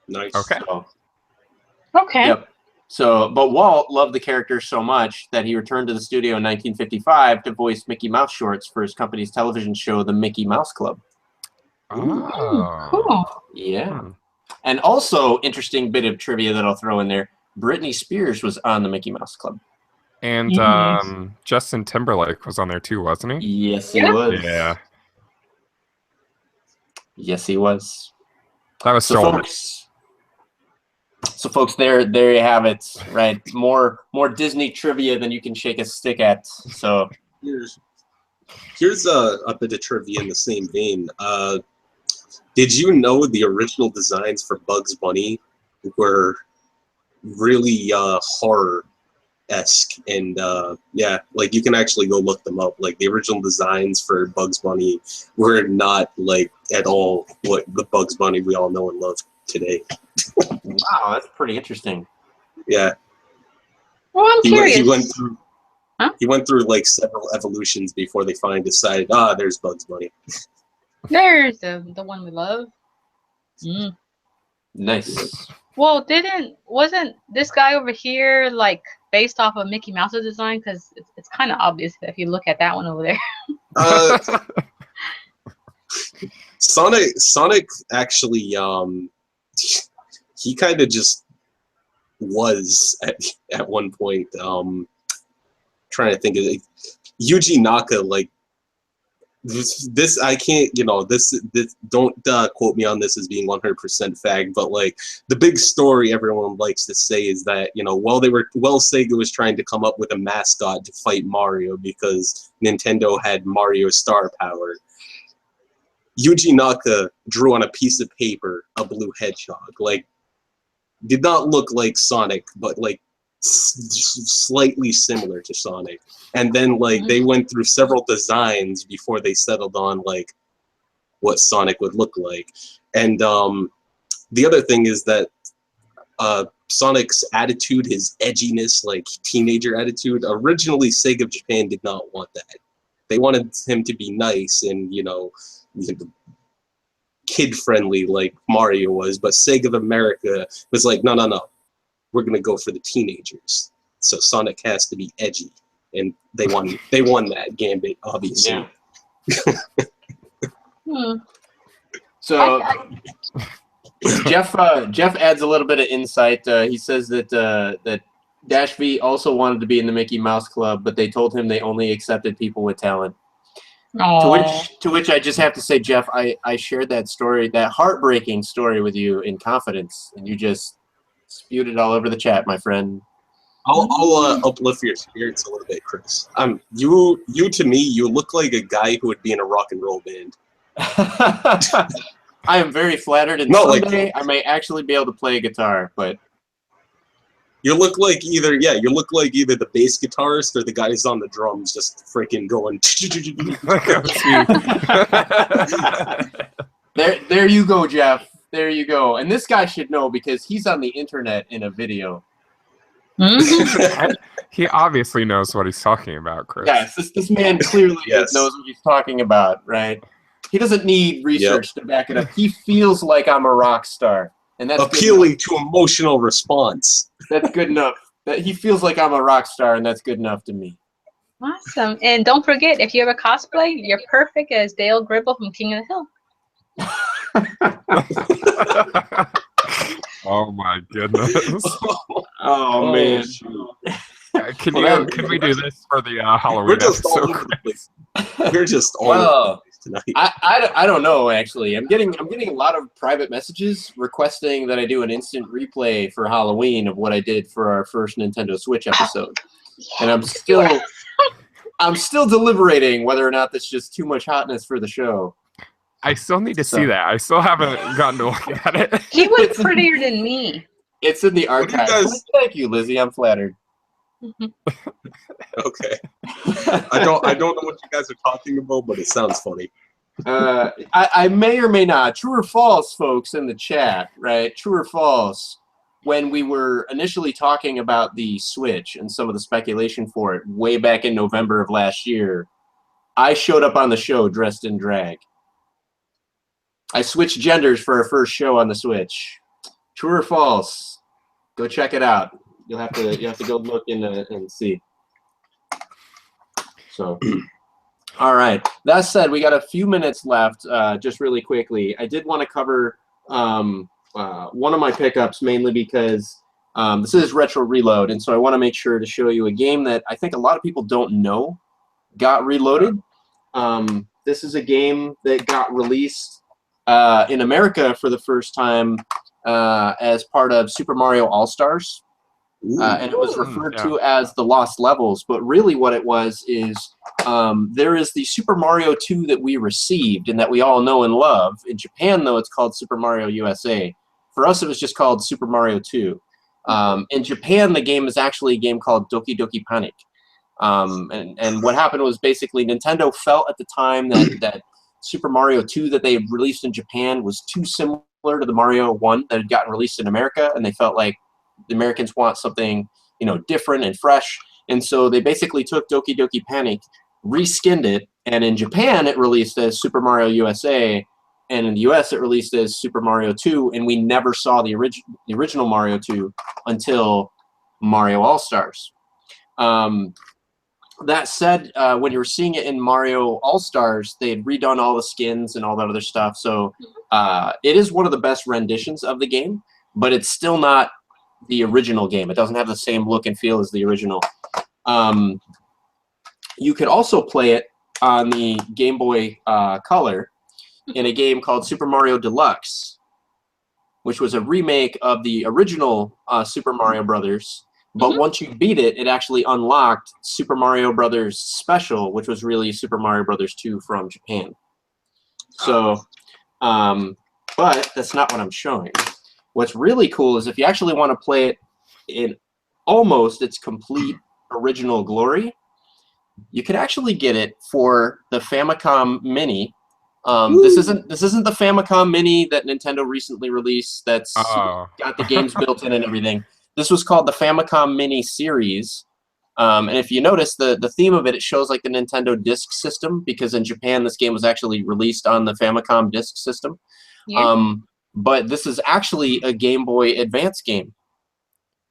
Nice. Okay. So, Okay. yep. So, but Walt loved the character so much that he returned to the studio in 1955 to voice Mickey Mouse shorts for his company's television show, The Mickey Mouse Club. Oh. Cool. Yeah. Hmm. And also, interesting bit of trivia that I'll throw in there, Britney Spears was on The Mickey Mouse Club. And Justin Timberlake was on there too, wasn't he? Yes, he was. Yeah. Yes, he was. That was stolen. So folks, there you have it, right? More Disney trivia than you can shake a stick at. So here's a bit of trivia in the same vein. Did you know the original designs for Bugs Bunny were really horror-esque? And yeah, like you can actually go look them up. Like the original designs for Bugs Bunny were not like at all what the Bugs Bunny we all know and love today. Wow, that's pretty interesting. Yeah. Well, I'm curious. He went through like several evolutions before they finally decided, there's Bugs Bunny. There's the one we love. Nice. Well, wasn't this guy over here like based off of Mickey Mouse's design? Because it's kind of obvious if you look at that one over there. Sonic actually, he kind of just was at one point. Trying to think of it. Yuji Naka, like this I can't, this don't quote me on this as being 100% fact, but like the big story everyone likes to say is that while Sega was trying to come up with a mascot to fight Mario because Nintendo had Mario Star Power, Yuji Naka drew on a piece of paper a blue hedgehog. Like, did not look like Sonic, but like slightly similar to Sonic. And then like they went through several designs before they settled on like what Sonic would look like. And the other thing is that Sonic's attitude, his edginess, like teenager attitude, originally Sega of Japan did not want that. They wanted him to be nice and kid friendly like Mario was, but Sega of America was like, no, we're gonna go for the teenagers. So Sonic has to be edgy, and they won that gambit, obviously. Yeah. So Jeff adds a little bit of insight. He says that Dash V also wanted to be in the Mickey Mouse Club, but they told him they only accepted people with talent. To which I just have to say, Jeff, I shared that story, that heartbreaking story with you in confidence, and you just spewed it all over the chat, my friend. I'll uplift your spirits a little bit, Chris. You to me, you look like a guy who would be in a rock and roll band. I am very flattered, and someday I may actually be able to play a guitar, but you look like either the bass guitarist or the guy who's on the drums just freaking going. There you go, Jeff. There you go. And this guy should know because he's on the internet in a video. He obviously knows what he's talking about, Chris. Yes, this man clearly knows what he's talking about, right? He doesn't need research to back it up. He feels like I'm a rock star. And that's appealing to emotional response. That's good enough. That he feels like I'm a rock star, and that's good enough to me. Awesome. And don't forget, if you have a cosplay, you're perfect as Dale Gribble from King of the Hill. Oh my goodness. Oh man. Can we do this for the Halloween episode? We're just all tonight. I don't know actually. I'm getting a lot of private messages requesting that I do an instant replay for Halloween of what I did for our first Nintendo Switch episode. And I'm still deliberating whether or not that's just too much hotness for the show. I still need to see that. I still haven't gotten to look at it. He was prettier than me. It's in the archives. Thank you, Lizzie. I'm flattered. Okay. I don't know what you guys are talking about, but it sounds funny. I may or may not. True or false, folks, in the chat, right? True or false? When we were initially talking about the Switch and some of the speculation for it way back in November of last year, I showed up on the show dressed in drag. I switched genders for our first show on the Switch. True or false? Go check it out. You have to go look and see. So, all right. That said, we got a few minutes left. Just really quickly, I did want to cover one of my pickups mainly because This is Retro Reload, and so I want to make sure to show you a game that I think a lot of people don't know got reloaded. This is a game that got released in America for the first time as part of Super Mario All-Stars. And it was referred to as the Lost Levels, but really what it was is there is the Super Mario 2 that we received and that we all know and love. In Japan, though, it's called Super Mario USA. For us, it was just called Super Mario 2. In Japan, the game is actually a game called Doki Doki Panic. And what happened was basically Nintendo felt at the time that Super Mario 2 that they released in Japan was too similar to the Mario 1 that had gotten released in America, and they felt like the Americans want something, you know, different and fresh. And so they basically took Doki Doki Panic, reskinned it, and in Japan it released as Super Mario USA, and in the US it released as Super Mario 2, and we never saw the original Mario 2 until Mario All-Stars. That said, when you were seeing it in Mario All-Stars, they had redone all the skins and all that other stuff, so it is one of the best renditions of the game, but it's still not the original game. It doesn't have the same look and feel as the original. You could also play it on the Game Boy Color in a game called Super Mario Deluxe, which was a remake of the original Super Mario Brothers. But once you beat it, it actually unlocked Super Mario Brothers Special, which was really Super Mario Brothers 2 from Japan. So, but that's not what I'm showing. What's really cool is if you actually want to play it in almost its complete original glory, you could actually get it for the Famicom Mini. This isn't the Famicom Mini that Nintendo recently released that's got the games built in and everything. This was called the Famicom Mini Series. And if you notice, the theme of it, it shows like the Nintendo Disk System, because in Japan this game was actually released on the Famicom Disk System. Yeah. But this is actually a Game Boy Advance game.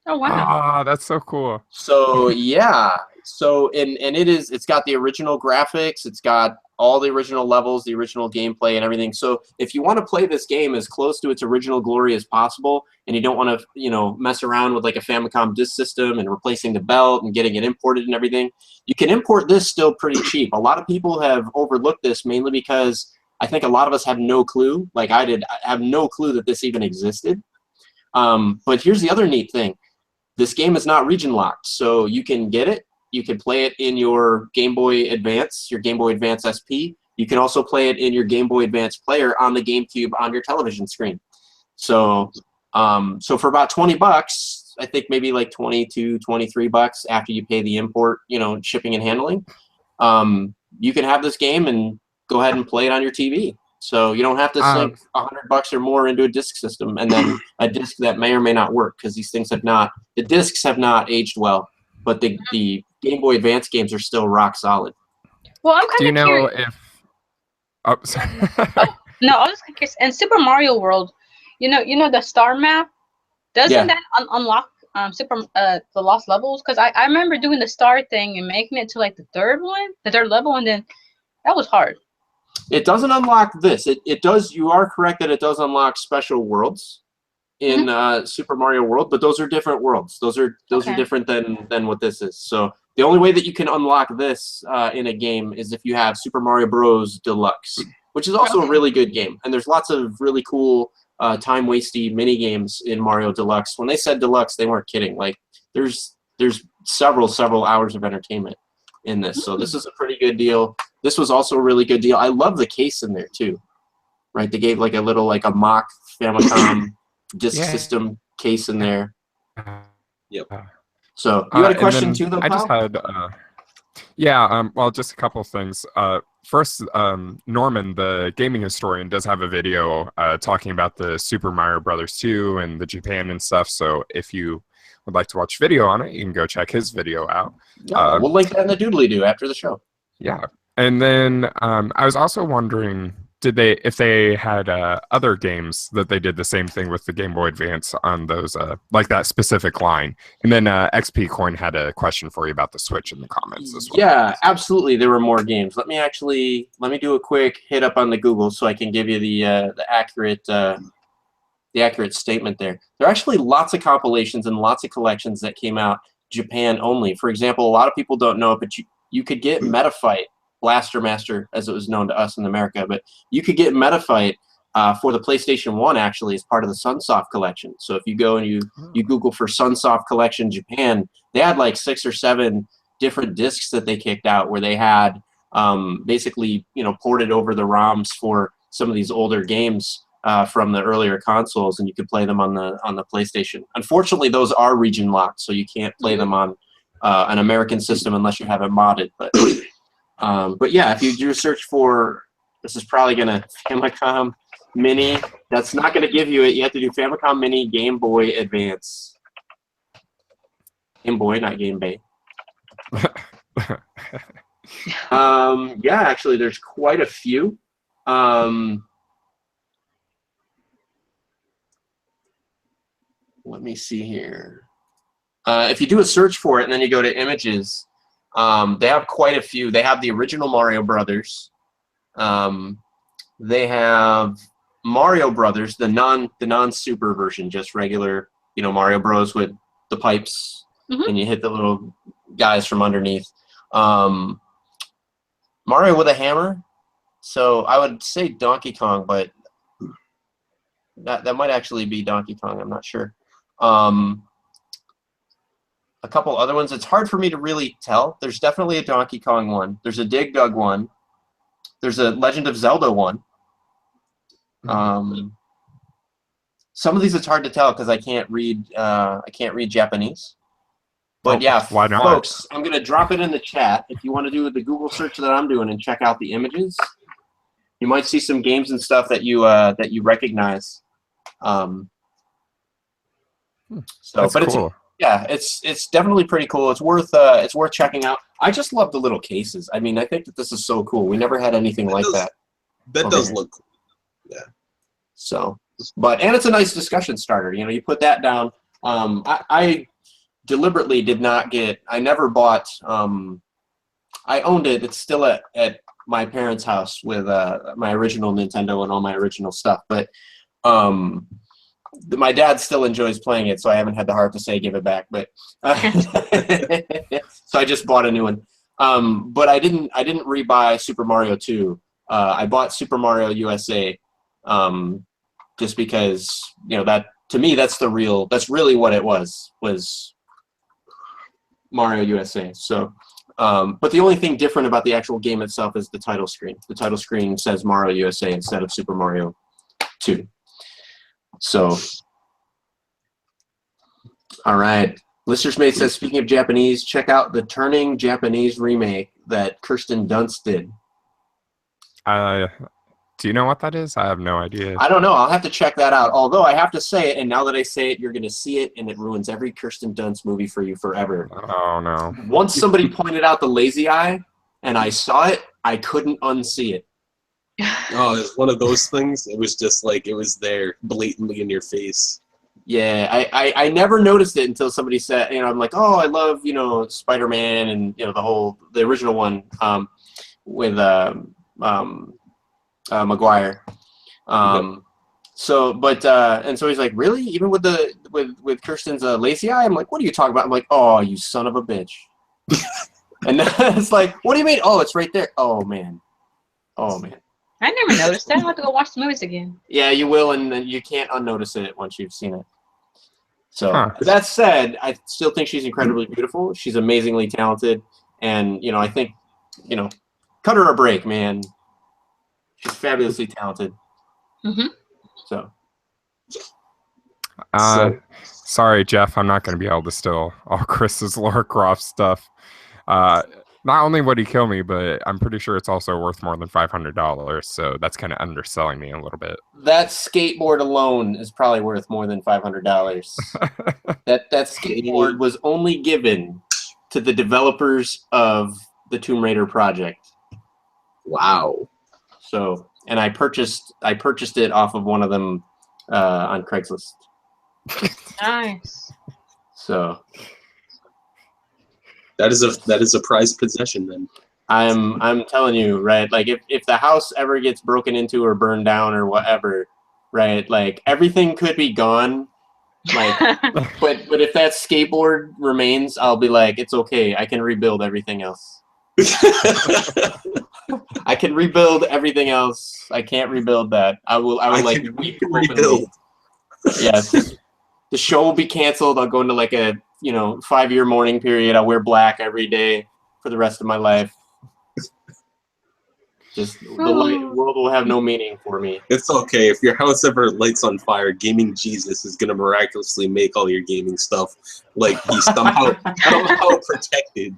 Oh wow! That's so cool. So yeah, so and it's got the original graphics, it's got all the original levels, the original gameplay, and everything. So if you want to play this game as close to its original glory as possible, and you don't want to, you know, mess around with like a Famicom Disk System and replacing the belt and getting it imported and everything, you can import this still pretty cheap. A lot of people have overlooked this mainly because I think a lot of us have no clue, like I did, I have no clue that this even existed. But here's the other neat thing. This game is not region locked, so you can get it. You can play it in your Game Boy Advance, your Game Boy Advance SP. You can also play it in your Game Boy Advance player on the GameCube on your television screen. So, so for about $20, I think maybe like 22, 23 bucks after you pay the import, you know, shipping and handling, you can have this game and go ahead and play it on your TV. So you don't have to sink $100 or more into a disc system and then a disc that may or may not work, because these things have not, the discs have not aged well, but the Game Boy Advance games are still rock solid. Well, I'm kind of Do you know curious. if? Oh, sorry. No, I was just curious. In Super Mario World, you know the star map. Doesn't that unlock the lost levels? Because I remember doing the star thing and making it to like the third level, and then that was hard. It doesn't unlock this. It does. You are correct that it does unlock special worlds in Super Mario World, but those are different worlds. Those are different than what this is. So the only way that you can unlock this in a game is if you have Super Mario Bros. Deluxe, which is also a really good game. And there's lots of really cool time-wasty mini games in Mario Deluxe. When they said Deluxe, they weren't kidding. Like there's several hours of entertainment in this. So this is a pretty good deal. This was also a really good deal. I love the case in there too. Right? They gave like a little like a mock Famicom disk system case in there. Yep. So you had a question too, though, I just Kyle? had, well, just a couple things. First, Norman, the gaming historian, does have a video talking about the Super Mario Brothers 2 and the Japan and stuff. So if you would like to watch video on it, you can go check his video out. Yeah, we'll link that in the doodly-doo after the show. Yeah. And then I was also wondering, if they had other games that they did the same thing with the Game Boy Advance on those, like that specific line. And then XP Coin had a question for you about the Switch in the comments as well. Yeah, absolutely. There were more games. Let me do a quick hit up on the Google so I can give you the accurate the accurate statement there. There are actually lots of compilations and lots of collections that came out Japan only. For example, a lot of people don't know it, but you could get Metafight, Blaster Master, as it was known to us in America, but you could get Metafight for the PlayStation 1 actually as part of the Sunsoft collection. So if you go and you Google for Sunsoft Collection Japan, they had like 6 or 7 different discs that they kicked out where they had basically, you know, ported over the ROMs for some of these older games from the earlier consoles, and you could play them on the PlayStation. Unfortunately, those are region locked, so you can't play them on an American system unless you have it modded. But yeah, if you do a search for, this is probably gonna Famicom Mini. That's not gonna give you it. You have to do Famicom Mini Game Boy Advance. Game Boy, not Game Bay. Yeah, actually, there's quite a few. Let me see here. If you do a search for it and then you go to images, they have quite a few. They have the original Mario Brothers. They have Mario Brothers, the non-super version, just regular, you know, Mario Bros with the pipes, and you hit the little guys from underneath. Mario with a hammer. So I would say Donkey Kong, but that might actually be Donkey Kong. I'm not sure. A couple other ones. It's hard for me to really tell. There's definitely a Donkey Kong one. There's a Dig Dug one. There's a Legend of Zelda one. Some of these it's hard to tell because I can't read Japanese. But yeah, why not? folks, I'm gonna drop it in the chat if you want to do the Google search that I'm doing and check out the images. You might see some games and stuff that you recognize. So, That's but cool. it's definitely pretty cool. It's worth checking out. I just love the little cases. I mean, I think that this is so cool. We never had anything like that. That does look cool. Yeah. So, and it's a nice discussion starter. You know, you put that down. I deliberately did not get. I never bought. I owned it. It's still at my parents' house with my original Nintendo and all my original stuff. But my dad still enjoys playing it, so I haven't had the heart to say give it back. But so I just bought a new one. But I didn't rebuy Super Mario 2. I bought Super Mario USA just because, you know, that to me that's really what it was Mario USA. So but the only thing different about the actual game itself is the title screen. The title screen says Mario USA instead of Super Mario 2. So, all right. Listener's Mate says, speaking of Japanese, check out the Turning Japanese remake that Kirsten Dunst did. Do you know what that is? I have no idea. I don't know. I'll have to check that out. Although I have to say it, and now that I say it, you're going to see it, and it ruins every Kirsten Dunst movie for you forever. Oh, no. Once somebody pointed out the lazy eye, and I saw it, I couldn't unsee it. Oh, it's one of those things. It was just like it was there, blatantly in your face. Yeah, I never noticed it until somebody said, you know, I'm like, oh, I love, you know, Spider-Man and, you know, the original one with Maguire. So, but and so he's like, really? Even with with Kirsten's lazy eye? I'm like, what are you talking about? I'm like, oh, you son of a bitch. And then it's like, what do you mean? Oh, it's right there. Oh man. I never noticed that. I'll have to go watch the movies again. Yeah, you will, and then you can't unnotice it once you've seen it. So that said, I still think she's incredibly beautiful. She's amazingly talented, and you know, I think, you know, cut her a break, man. She's fabulously talented. So. Sorry, Jeff. I'm not going to be able to steal all Chris's Lara Croft stuff. Not only would he kill me, but I'm pretty sure it's also worth more than $500. So that's kind of underselling me a little bit. That skateboard alone is probably worth more than $500. that skateboard was only given to the developers of the Tomb Raider project. Wow. So, and I purchased it off of one of them on Craigslist. Nice. So. That is a prized possession then. I'm telling you, right? Like if the house ever gets broken into or burned down or whatever, right? Like everything could be gone. Like, but if that skateboard remains, I'll be like, it's okay. I can rebuild everything else. I can rebuild everything else. I can't rebuild that. I will like weep openly. Yes. The show will be canceled. I'll go into like a 5-year mourning period. I'll wear black every day for the rest of my life. Just the world will have no meaning for me. It's okay. If your house ever lights on fire, Gaming Jesus is gonna miraculously make all your gaming stuff like be somehow protected.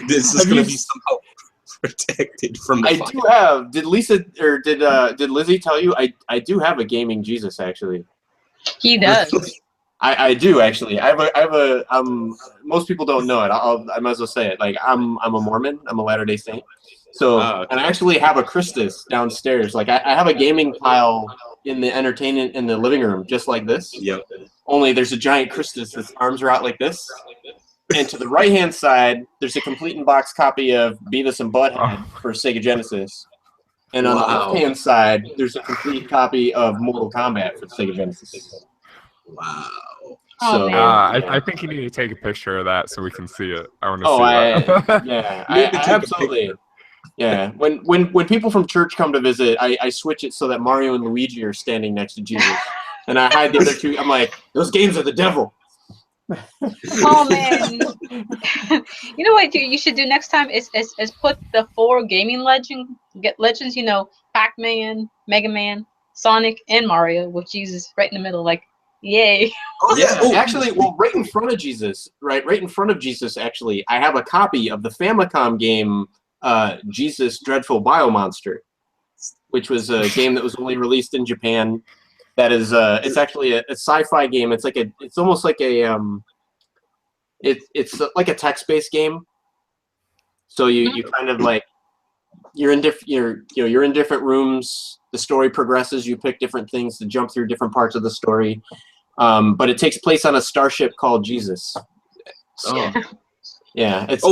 This is gonna be somehow protected from the fire. I do have. Did Lisa or did Lizzie tell you? I do have a Gaming Jesus actually. He does. I do actually. I have a most people don't know it. I might as well say it. Like I'm a Mormon. I'm a Latter-day Saint. So and I actually have a Christus downstairs. Like I have a gaming pile in the entertainment in the living room, just like this. Yep. Only there's a giant Christus. His arms are out like this. And to the right-hand side, there's a complete in-box copy of Beavis and Butthead for Sega Genesis. And on the left-hand side, there's a complete copy of Mortal Kombat for Sega Genesis. Wow. So, I think you need to take a picture of that so we can see it. I want to see that. Yeah, I absolutely. Yeah, when people from church come to visit, I switch it so that Mario and Luigi are standing next to Jesus. And I hide the other two. I'm like, those games are the devil. Oh man! You know what you should do next time is put the 4 gaming legends. Pac-Man, Mega Man, Sonic, and Mario with Jesus right in the middle. Like, yay! Oh yeah, actually, well, right in front of Jesus, right in front of Jesus. Actually, I have a copy of the Famicom game, Jesus Dreadful Biomonster, which was a game that was only released in Japan. That is, it's actually a sci-fi game. It's like it's almost like a, it's like a text-based game. So you kind of like, you're in different rooms. The story progresses. You pick different things to jump through different parts of the story. But it takes place on a starship called Jesus. Oh. Yeah. It's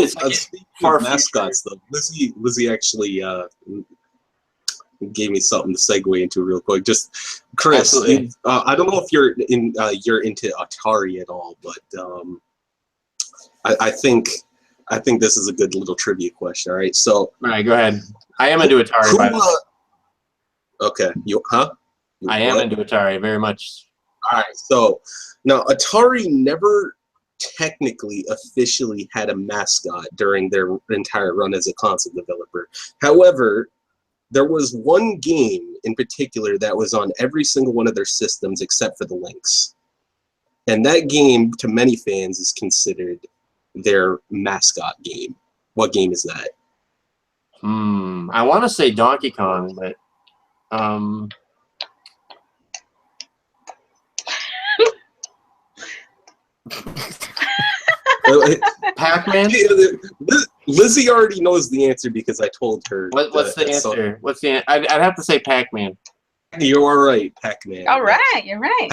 speaking of mascots, though, Lizzie actually gave me something to segue into real quick. Just Chris, I don't know if you're into Atari at all, but I think this is a good little trivia question. All right, so all right, go ahead. I am into Atari. By the way. Okay, I am into Atari very much. All right, so now Atari never technically officially had a mascot during their entire run as a console developer. However, there was one game in particular that was on every single one of their systems except for the Lynx. And that game, to many fans, is considered their mascot game. What game is that? I want to say Donkey Kong, but Pac-Man? Lizzie already knows the answer because I told her. What's the answer? What's the answer? I'd have to say Pac-Man. You are right, Pac-Man. All right, you're right.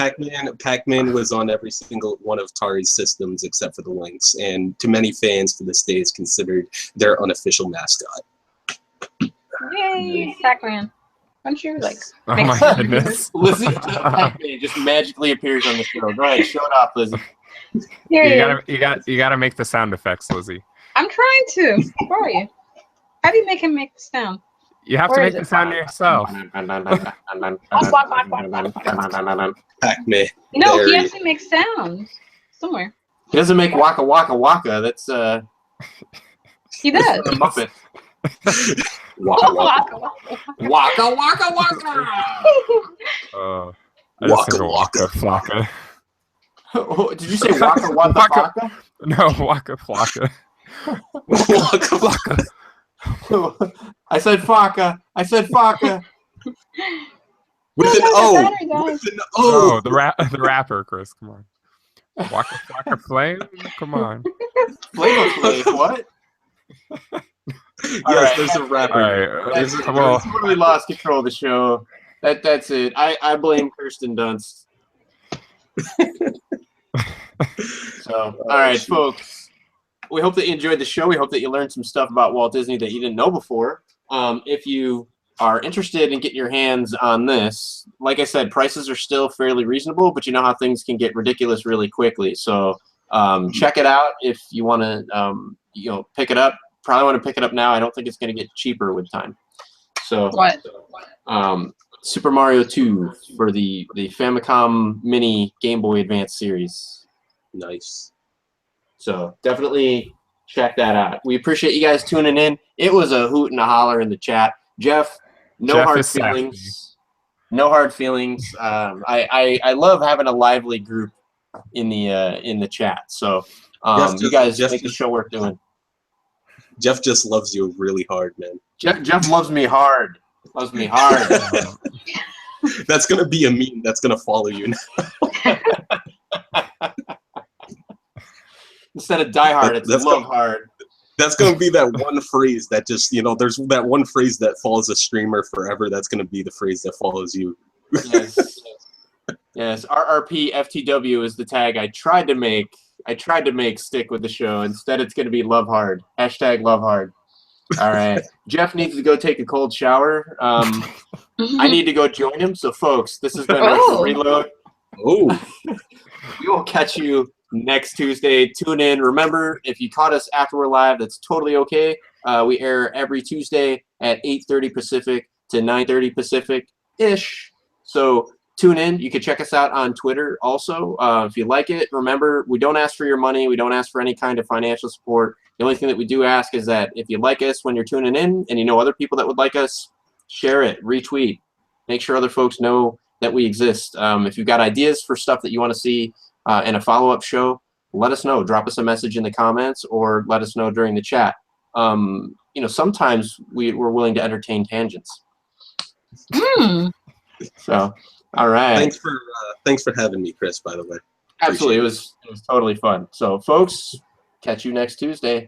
Pac-Man was on every single one of Atari's systems except for the Lynx, and to many fans to this day is considered their unofficial mascot. Yay, Pac-Man. Don't you like? Oh my goodness. Lizzie, Pac-Man just magically appears on the show. Go ahead, show it off, Lizzie. You gotta make the sound effects, Lizzie. I'm trying to. Where are you? How do you make him make the sound? You have to make the sound yourself. Pac-Man. No, he actually makes sounds somewhere. He doesn't make waka waka waka. That's He does. a Muppet. Waka Waka, Waka waka waka. I just think of Waka Flocka. Did you say waka waka waka? No, Waka Flocka. Waka Flocka. I said Faka. I said Faka. With an O. With an O. Oh, the rapper, Chris. Come on. Waka Flocka Flame? Come on. Flavor Flav, what? Yes, there's a rapper. All right. He's totally lost control of the show. That's it. I blame Kirsten Dunst. So, all right, folks. We hope that you enjoyed the show. We hope that you learned some stuff about Walt Disney that you didn't know before. If you are interested in getting your hands on this, like I said, prices are still fairly reasonable, but you know how things can get ridiculous really quickly. So check it out if you want to, pick it up. Probably want to pick it up now. I don't think it's going to get cheaper with time. So What? Super Mario 2 for the Famicom Mini Game Boy Advance series. Nice. So definitely check that out. We appreciate you guys tuning in. It was a hoot and a holler in the chat. Jeff, no hard feelings. No hard feelings. I love having a lively group in the chat. So you guys make the show worth doing. Jeff just loves you really hard, man. Jeff loves me hard. Loves me hard. That's gonna be a meme that's gonna follow you now. Instead of die hard, it's love hard. That's gonna be that one phrase that just there's that one phrase that follows a streamer forever. That's gonna be the phrase that follows you. Yes. RRP FTW is the tag I tried to make stick with the show. Instead, it's gonna be love hard. Hashtag love hard. All right. Jeff needs to go take a cold shower. I need to go join him. So, folks, this has been Retro Reload. Oh. We will catch you next Tuesday. Tune in. Remember, if you caught us after we're live, that's totally okay. We air every Tuesday at 8:30 Pacific to 9:30 Pacific-ish. So tune in. You can check us out on Twitter also if you like it. Remember, we don't ask for your money. We don't ask for any kind of financial support. The only thing that we do ask is that if you like us when you're tuning in and you know other people that would like us, share it, retweet. Make sure other folks know that we exist. If you've got ideas for stuff that you want to see in a follow-up show, let us know. Drop us a message in the comments or let us know during the chat. Sometimes we're willing to entertain tangents. So, all right. Thanks for having me, Chris, by the way. Absolutely. It was totally fun. So, folks, catch you next Tuesday.